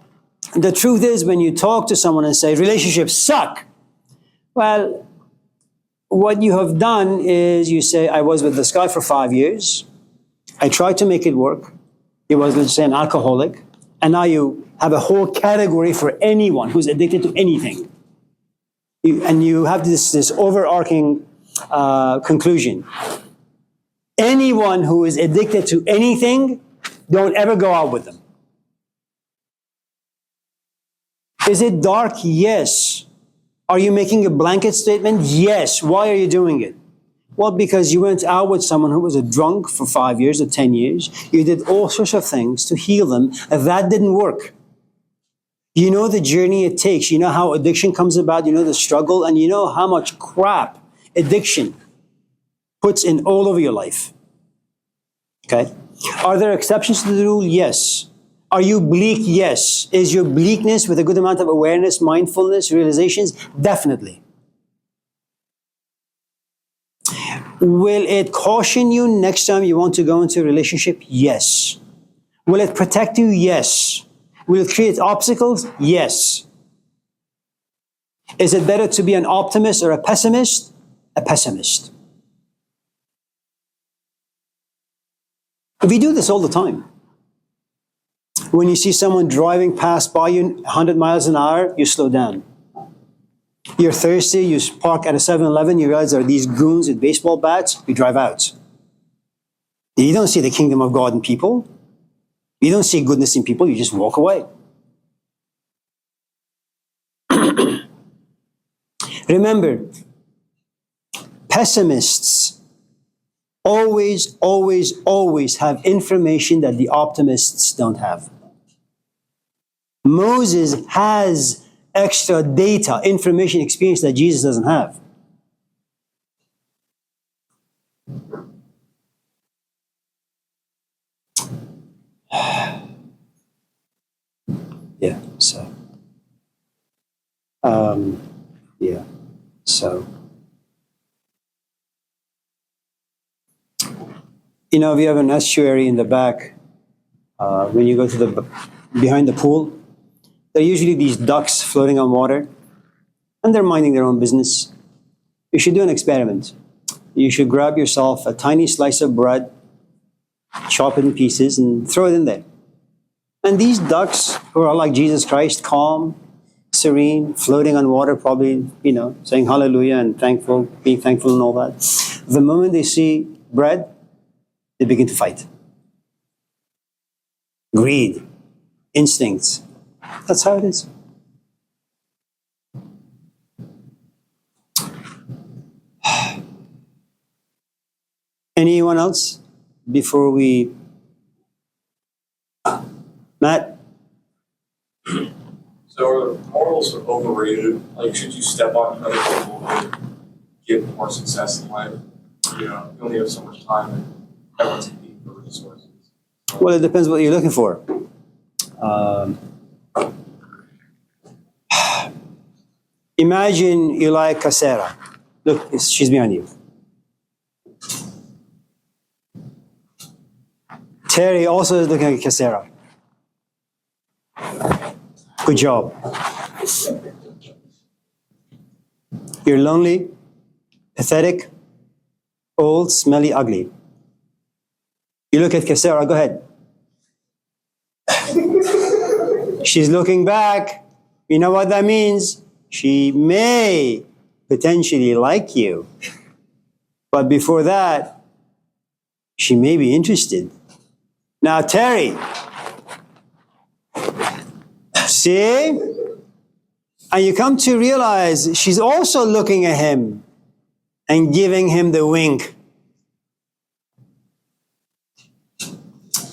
[SPEAKER 1] the truth is when you talk to someone and say, relationships suck, well, what you have done is you say, I was with this guy for 5 years. I tried to make it work. He was, let's say, an alcoholic. And now you have a whole category for anyone who's addicted to anything. And you have this overarching conclusion. Anyone who is addicted to anything, don't ever go out with them. Is it dark? Yes. Are you making a blanket statement? Yes. Why are you doing it? Well, because you went out with someone who was a drunk for 5 years or 10 years. You did all sorts of things to heal them, and that didn't work. You know the journey it takes. You know how addiction comes about. You know the struggle, and you know how much crap addiction puts in all over your life. Okay? Are there exceptions to the rule? Yes. Are you bleak? Yes. Is your bleakness with a good amount of awareness, mindfulness, realizations? Definitely. Will it caution you next time you want to go into a relationship? Yes. Will it protect you? Yes. Will it create obstacles? Yes. Is it better to be an optimist or a pessimist? A pessimist. We do this all the time. When you see someone driving past by you 100 miles an hour, you slow down. You're thirsty, you park at a 7-Eleven, you realize there are these goons with baseball bats, you drive out. You don't see the kingdom of God in people. You don't see goodness in people, you just walk away. Remember, pessimists always, always, always have information that the optimists don't have. Moses has extra data, information, experience that Jesus doesn't have. Yeah, so. Yeah, so. You know, we have an estuary in the back. When you go to the behind the pool, there are usually these ducks floating on water, and they're minding their own business. You should do an experiment. You should grab yourself a tiny slice of bread, chop it in pieces, and throw it in there. And these ducks, who are like Jesus Christ, calm, serene, floating on water, probably, saying hallelujah and thankful, being thankful and all that. The moment they see bread, they begin to fight. Greed, instincts. That's how it is. Anyone else before we... Matt?
[SPEAKER 4] So are morals overrated? Like, should you step on other people to get more success in life? You only have so much time and everyone's competing for resources.
[SPEAKER 1] Well, it depends what you're looking for. Imagine you like Casera. Look, she's behind you. Terry also is looking at Casera. Good job. You're lonely, pathetic, old, smelly, ugly. You look at Casera, go ahead. She's looking back. You know what that means? She may potentially like you. But before that, she may be interested. Now, Terry, see? And you come to realize she's also looking at him and giving him the wink.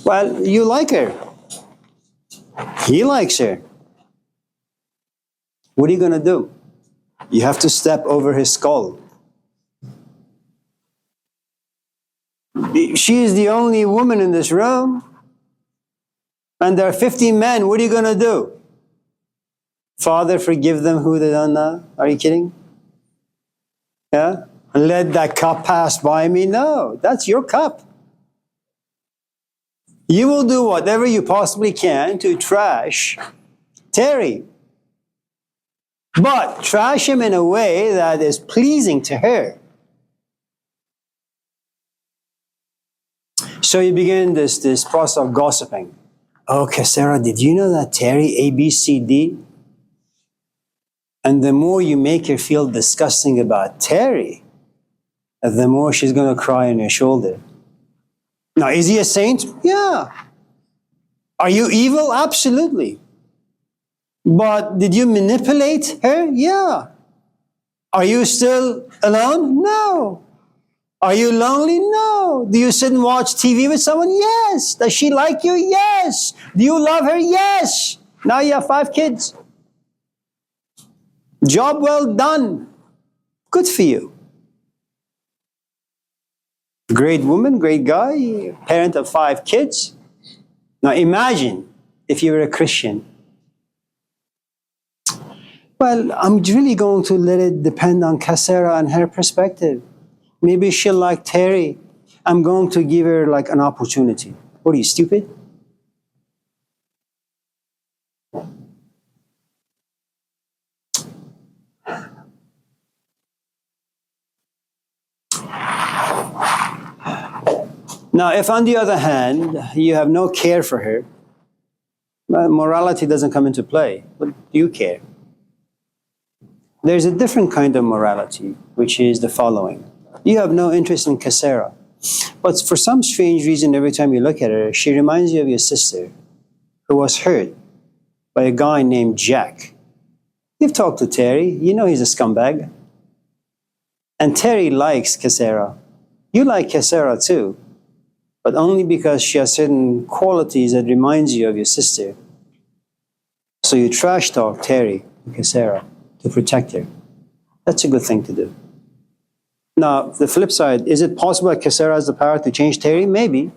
[SPEAKER 1] Well, you like her. He likes her. What are you going to do? You have to step over his skull. She is the only woman in this room. And there are 50 men. What are you going to do? Father, forgive them who they don't know. Are you kidding? Yeah? Let that cup pass by me? No, that's your cup. You will do whatever you possibly can to trash Terry. But trash him in a way that is pleasing to her. So you begin this process of gossiping. Okay, Sarah, did you know that Terry A, B, C, D? And the more you make her feel disgusting about Terry, the more she's going to cry on your shoulder. Now, is he a saint? Yeah. Are you evil? Absolutely. But did you manipulate her? Yeah. Are you still alone? No. Are you lonely? No. Do you sit and watch TV with someone? Yes. Does she like you? Yes. Do you love her? Yes. Now you have 5 kids. Job well done. Good for you. Great woman, great guy, parent of 5 kids. Now imagine if you were a Christian. Well, I'm really going to let it depend on Cassera and her perspective. Maybe she'll like Terry. I'm going to give her like an opportunity. What are you, stupid? Now, if on the other hand, you have no care for her, well, morality doesn't come into play. But do you care? There's a different kind of morality, which is the following. You have no interest in Cassera. But for some strange reason, every time you look at her, she reminds you of your sister, who was hurt by a guy named Jack. You've talked to Terry. You know he's a scumbag. And Terry likes Cassera. You like Cassera too, but only because she has certain qualities that reminds you of your sister. So you trash talk Terry and Cassera to protect her. That's a good thing to do. Now, the flip side, is it possible that Cassera has the power to change Terry? Maybe.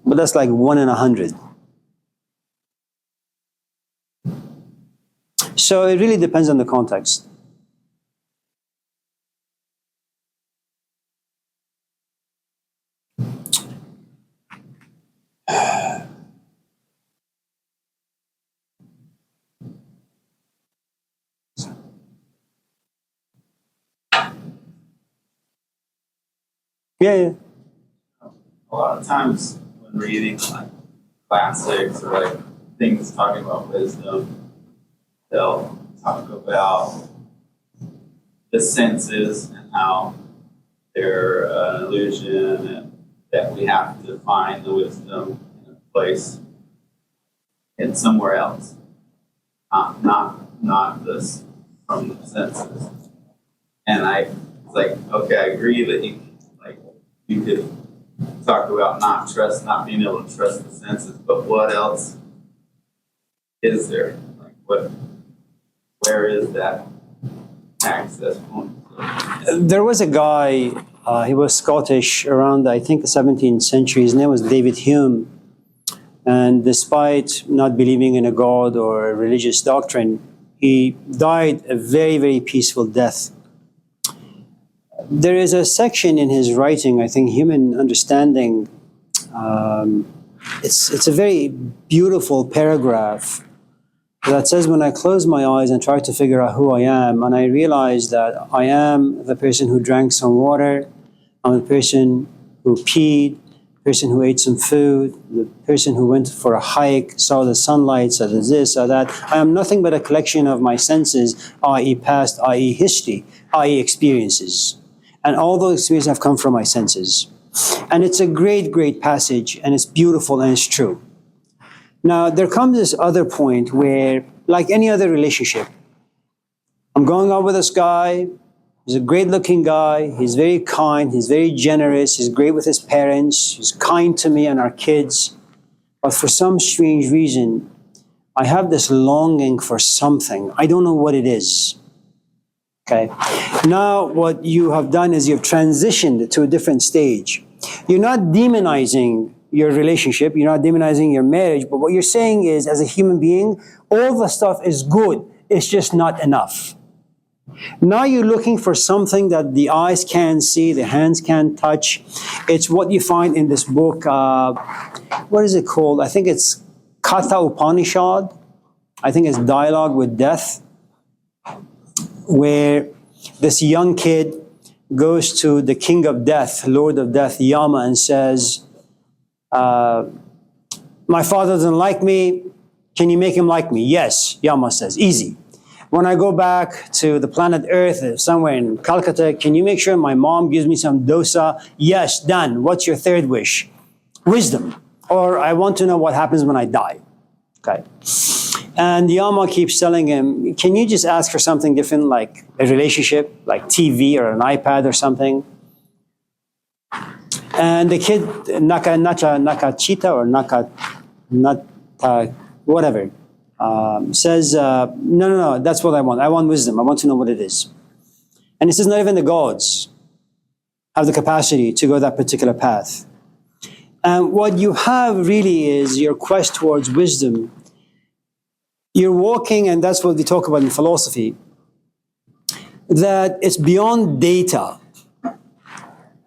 [SPEAKER 1] But that's like 1 in 100. So it really depends on the context. Yeah.
[SPEAKER 6] A lot of times when reading like classics or like things talking about wisdom, they'll talk about the senses and how they're an illusion and that we have to find the wisdom in a place in somewhere else, not this from the senses. And I was like, okay, I agree that you could talk about not being able to trust the senses, but what else is there? Like where is that access point?
[SPEAKER 1] There was a guy, he was Scottish around, I think, the 17th century. His name was David Hume. And despite not believing in a God or a religious doctrine, he died a very, very peaceful death. There is a section in his writing, I think, Human Understanding. It's a very beautiful paragraph that says, when I close my eyes and try to figure out who I am, and I realize that I am the person who drank some water, I'm the person who peed, the person who ate some food, the person who went for a hike, saw the sunlight, saw this, saw that. I am nothing but a collection of my senses, i.e. past, i.e. history, i.e. experiences. And all those experiences have come from my senses. And it's a great, great passage, and it's beautiful, and it's true. Now, there comes this other point where, like any other relationship, I'm going out with this guy, he's a great-looking guy, he's very kind, he's very generous, he's great with his parents, he's kind to me and our kids. But for some strange reason, I have this longing for something. I don't know what it is. Okay. Now, what you have done is you've transitioned to a different stage. You're not demonizing your relationship, you're not demonizing your marriage, but what you're saying is, as a human being, all the stuff is good, it's just not enough. Now you're looking for something that the eyes can't see, the hands can't touch. It's what you find in this book, what is it called? I think it's Katha Upanishad. I think it's Dialogue with Death, where this young kid goes to the king of death, Lord of death, Yama, and says, my father doesn't like me. Can you make him like me? Yes, Yama says, easy. When I go back to the planet Earth, somewhere in Calcutta, can you make sure my mom gives me some dosa? Yes, done. What's your third wish? Wisdom. Or I want to know what happens when I die. Okay. And Yama keeps telling him, can you just ask for something different, like a relationship, like TV or an iPad or something? And the kid, Nakachita or whatever, says, no, that's what I want. I want wisdom. I want to know what it is. And he says, not even the gods have the capacity to go that particular path. And what you have really is your quest towards wisdom. You're walking, and that's what we talk about in philosophy, that it's beyond data.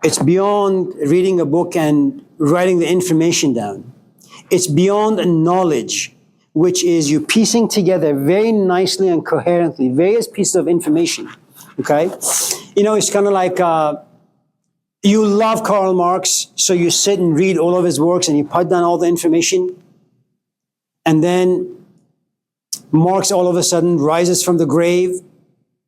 [SPEAKER 1] It's beyond reading a book and writing the information down. It's beyond knowledge, which is you piecing together very nicely and coherently various pieces of information. Okay? You know, it's kind of like you love Karl Marx, so you sit and read all of his works and you put down all the information. And then Marx all of a sudden rises from the grave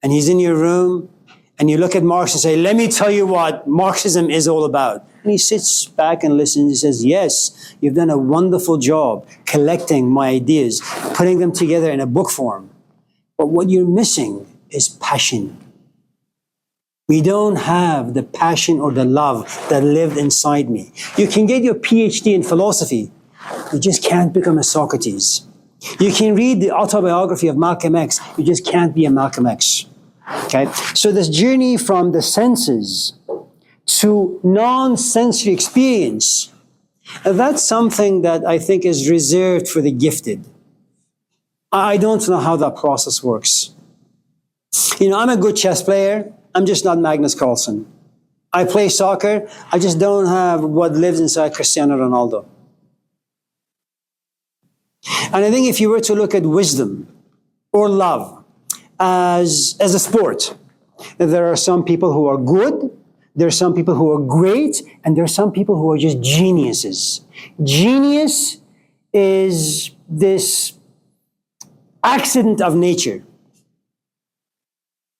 [SPEAKER 1] and he's in your room. And you look at Marx and say, let me tell you what Marxism is all about. And he sits back and listens. He says, yes, you've done a wonderful job collecting my ideas, putting them together in a book form. But what you're missing is passion. We don't have the passion or the love that lived inside me. You can get your PhD in philosophy. You just can't become a Socrates. You can read the autobiography of Malcolm X. You just can't be a Malcolm X. Okay, so this journey from the senses to non-sensory experience, that's something that I think is reserved for the gifted. I don't know how that process works. You know, I'm a good chess player. I'm just not Magnus Carlsen. I play soccer. I just don't have what lives inside Cristiano Ronaldo. And I think if you were to look at wisdom or love as a sport, there are some people who are good, there are some people who are great, and there are some people who are just geniuses. Genius is this accident of nature.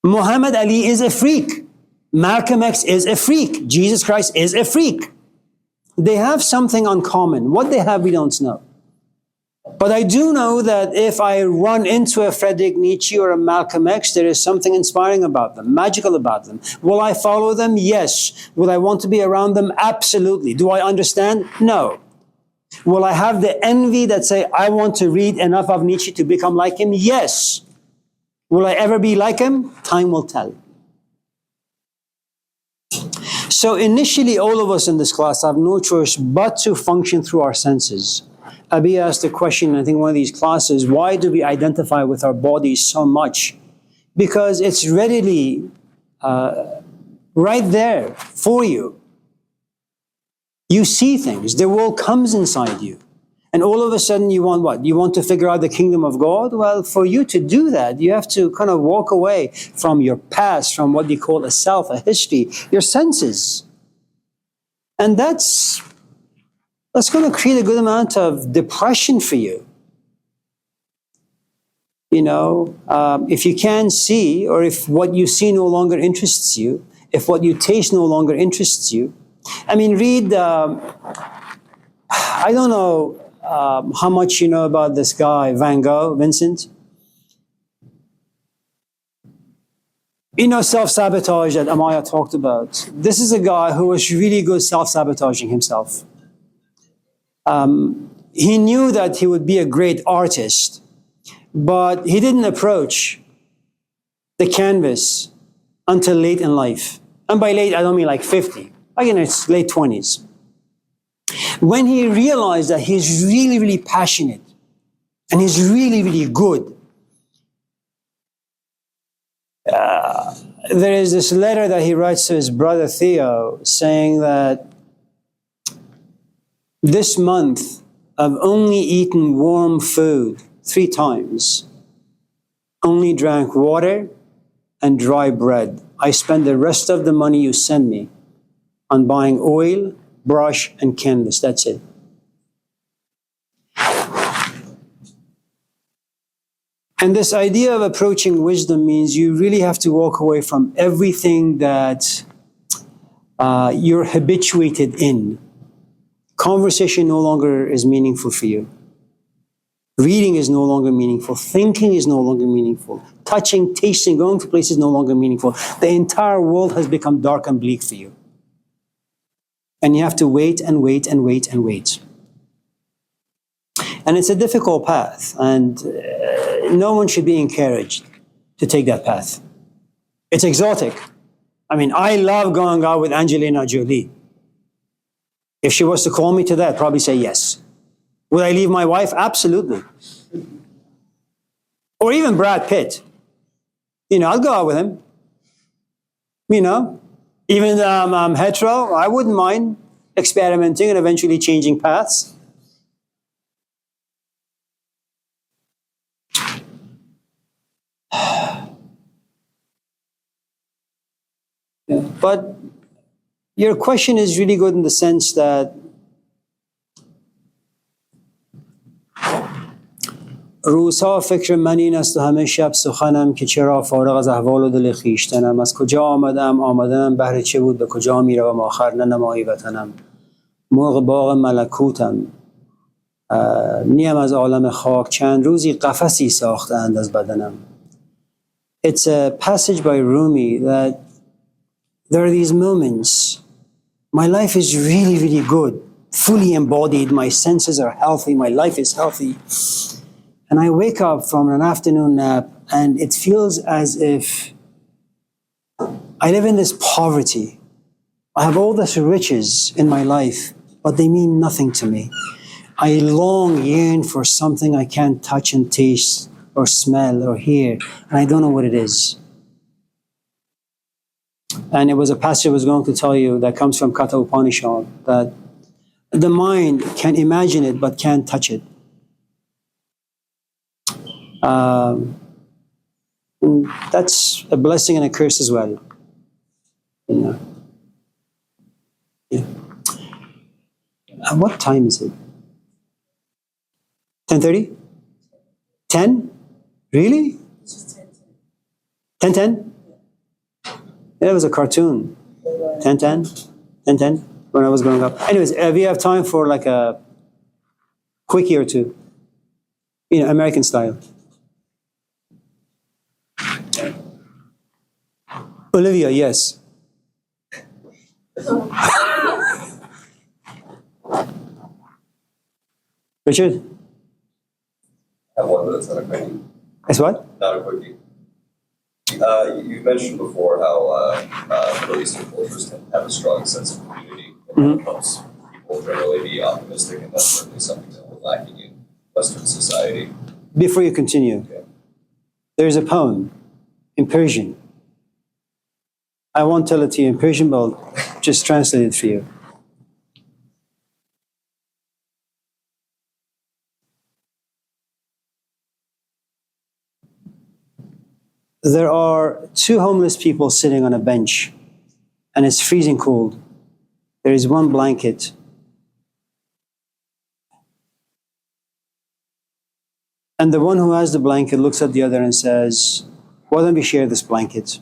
[SPEAKER 1] Muhammad Ali is a freak. Malcolm X is a freak. Jesus Christ is a freak. They have something uncommon. What they have, we don't know. But I do know that if I run into a Friedrich Nietzsche or a Malcolm X, there is something inspiring about them, magical about them. Will I follow them? Yes. Will I want to be around them? Absolutely. Do I understand? No. Will I have the envy that say, I want to read enough of Nietzsche to become like him? Yes. Will I ever be like him? Time will tell. So initially, all of us in this class have no choice but to function through our senses. Abi asked a question, I think one of these classes, why do we identify with our bodies so much? Because it's readily right there for you. You see things, the world comes inside you. And all of a sudden you want what? You want to figure out the kingdom of God? Well, for you to do that, you have to kind of walk away from your past, from what you call a self, a history, your senses. And that's going to create a good amount of depression for you. You know, if you can't see, or if what you see no longer interests you, if what you taste no longer interests you. I mean, read, I don't know how much you know about this guy, Van Gogh, Vincent. You know, self-sabotage that Amaya talked about. This is a guy who was really good self-sabotaging himself. He knew that he would be a great artist, but he didn't approach the canvas until late in life. And by late, I don't mean like 50. Again, it's late 20s. When he realized that he's really, really passionate and he's really, really good, there is this letter that he writes to his brother Theo saying that this month I've only eaten warm food 3 times, only drank water and dry bread. I spend the rest of the money you send me on buying oil, brush, and canvas. That's it. And this idea of approaching wisdom means you really have to walk away from everything that you're habituated in. Conversation no longer is meaningful for you. Reading is no longer meaningful. Thinking is no longer meaningful. Touching, tasting, going to places is no longer meaningful. The entire world has become dark and bleak for you. And you have to wait and wait and wait and wait. And it's a difficult path, and no one should be encouraged to take that path. It's exotic. I mean, I love going out with Angelina Jolie. If she was to call me to that, I'd probably say yes. Would I leave my wife? Absolutely. Or even Brad Pitt. I'll go out with him. Even though I'm hetero, I wouldn't mind experimenting and eventually changing paths. But your question is really good in the sense that روزها فکر من این است و همه شب سخنم که چرا فارغ از احوال و دل خویشتنم از کجا آمدنم بهر چه بود به کجا میروم آخر ننمایی وطنم مرغ باغ ملکوتم نیم از عالم خاک چند روزی قفسی ساختند از بدنم. It's a passage by Rumi that there are these moments. My life is really, really good, fully embodied. My senses are healthy. My life is healthy. And I wake up from an afternoon nap and it feels as if I live in this poverty. I have all this riches in my life, but they mean nothing to me. I yearn for something I can't touch and taste or smell or hear, and I don't know what it is. And it was a passage I was going to tell you that comes from Katha Upanishad, that the mind can imagine it but can't touch it. That's a blessing and a curse as well. Yeah. What time is it? 10:30? 10? Really? 10:10? Yeah, it was a cartoon. 10:10? 10:10? When I was growing up. Anyways, we have time for like a quickie or two. American style. Olivia, yes. Richard?
[SPEAKER 7] I have one that's not a quickie.
[SPEAKER 1] It's what?
[SPEAKER 7] Not a quickie. You mentioned before how Middle Eastern cultures tend to have a strong sense of community, and that helps people generally be optimistic, and that's certainly something that we're lacking in Western society.
[SPEAKER 1] Before you continue, there's a poem in Persian. I won't tell it to you in Persian, but I'll just translate it for you. There are two homeless people sitting on a bench, and it's freezing cold. There is one blanket. And the one who has the blanket looks at the other and says, why don't we share this blanket?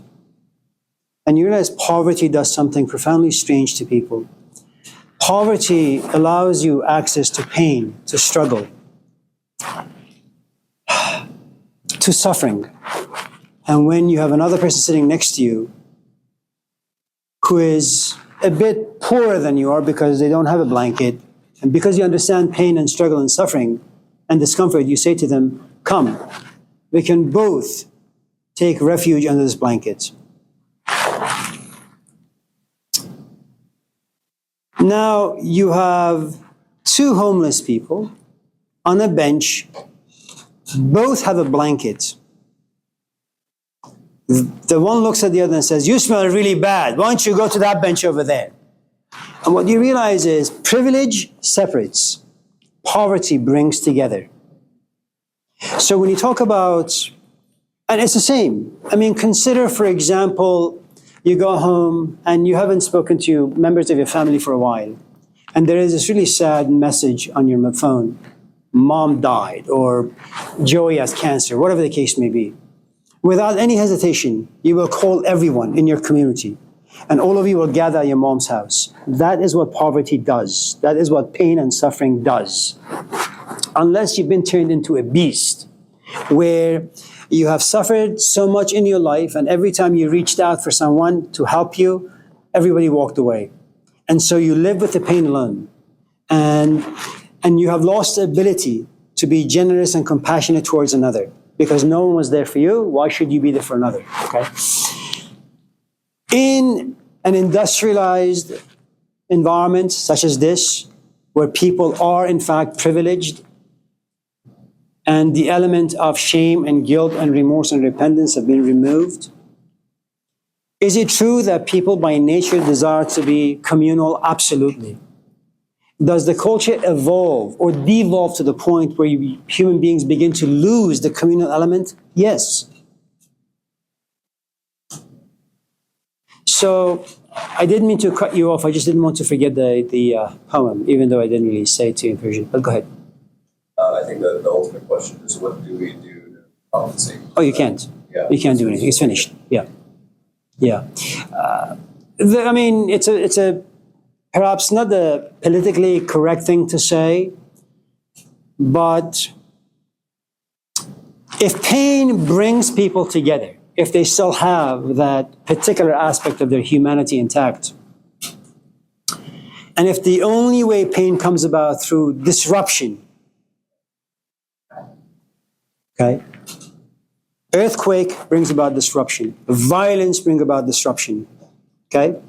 [SPEAKER 1] And you realize poverty does something profoundly strange to people. Poverty allows you access to pain, to struggle, to suffering. And when you have another person sitting next to you who is a bit poorer than you are because they don't have a blanket, and because you understand pain and struggle and suffering and discomfort, you say to them, come, we can both take refuge under this blanket. Now you have two homeless people on a bench, both have a blanket. The one looks at the other and says, you smell really bad. Why don't you go to that bench over there? And what you realize is privilege separates. Poverty brings together. So when you talk about, and it's the same. I mean, consider, for example, you go home and you haven't spoken to members of your family for a while. And there is this really sad message on your phone. mom died, or Joey has cancer, whatever the case may be, without any hesitation, you will call everyone in your community, and all of you will gather at your mom's house. That is what poverty does. That is what pain and suffering does. Unless you've been turned into a beast, where you have suffered so much in your life, and every time you reached out for someone to help you, everybody walked away. And so you live with the pain alone. And you have lost the ability to be generous and compassionate towards another, because no one was there for you. Why should you be there for another? Okay. In an industrialized environment such as this, where people are in fact privileged, and the element of shame and guilt and remorse and repentance have been removed, is it true that people by nature desire to be communal? Absolutely. Does the culture evolve or devolve to the point where human beings begin to lose the communal element? Yes. So I didn't mean to cut you off. I just didn't want to forget the poem, even though I didn't really say it to you in Persian. But go ahead.
[SPEAKER 7] I think the ultimate question is, what do we do to compensate?
[SPEAKER 1] Oh, you can't.
[SPEAKER 7] Yeah.
[SPEAKER 1] You can't do anything. It's finished. Yeah. Yeah. I mean, it's a perhaps not the politically correct thing to say, but if pain brings people together, if they still have that particular aspect of their humanity intact, and if the only way pain comes about through disruption, okay? Earthquake brings about disruption. Violence brings about disruption, okay?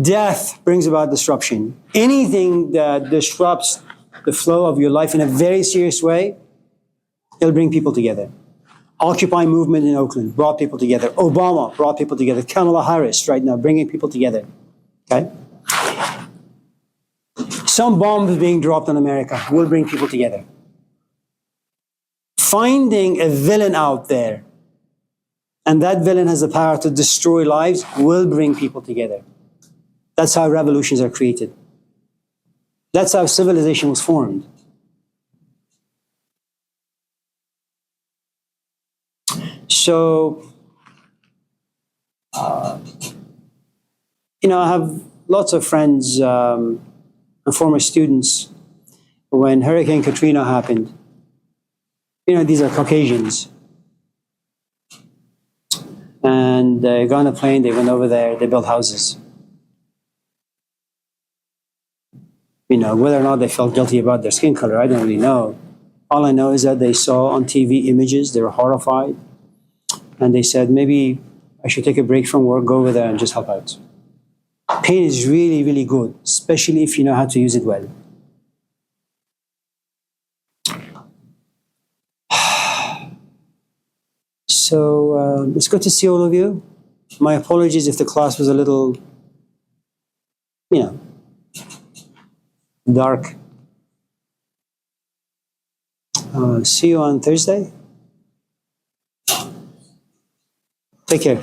[SPEAKER 1] Death brings about disruption. Anything that disrupts the flow of your life in a very serious way, it'll bring people together. Occupy movement in Oakland brought people together. Obama brought people together. Kamala Harris right now bringing people together, okay? Some bombs being dropped on America will bring people together. Finding a villain out there, and that villain has the power to destroy lives, will bring people together. That's how revolutions are created. That's how civilization was formed. So, I have lots of friends and former students. When Hurricane Katrina happened, these are Caucasians. And they got on a plane, they went over there, they built houses. Whether or not they felt guilty about their skin color, I don't really know. All I know is that they saw on TV images, they were horrified. And they said, maybe I should take a break from work, go over there and just help out. Pain is really, really good, especially if you know how to use it well. So it's good to see all of you. My apologies if the class was a little, dark. See you on Thursday. Take care.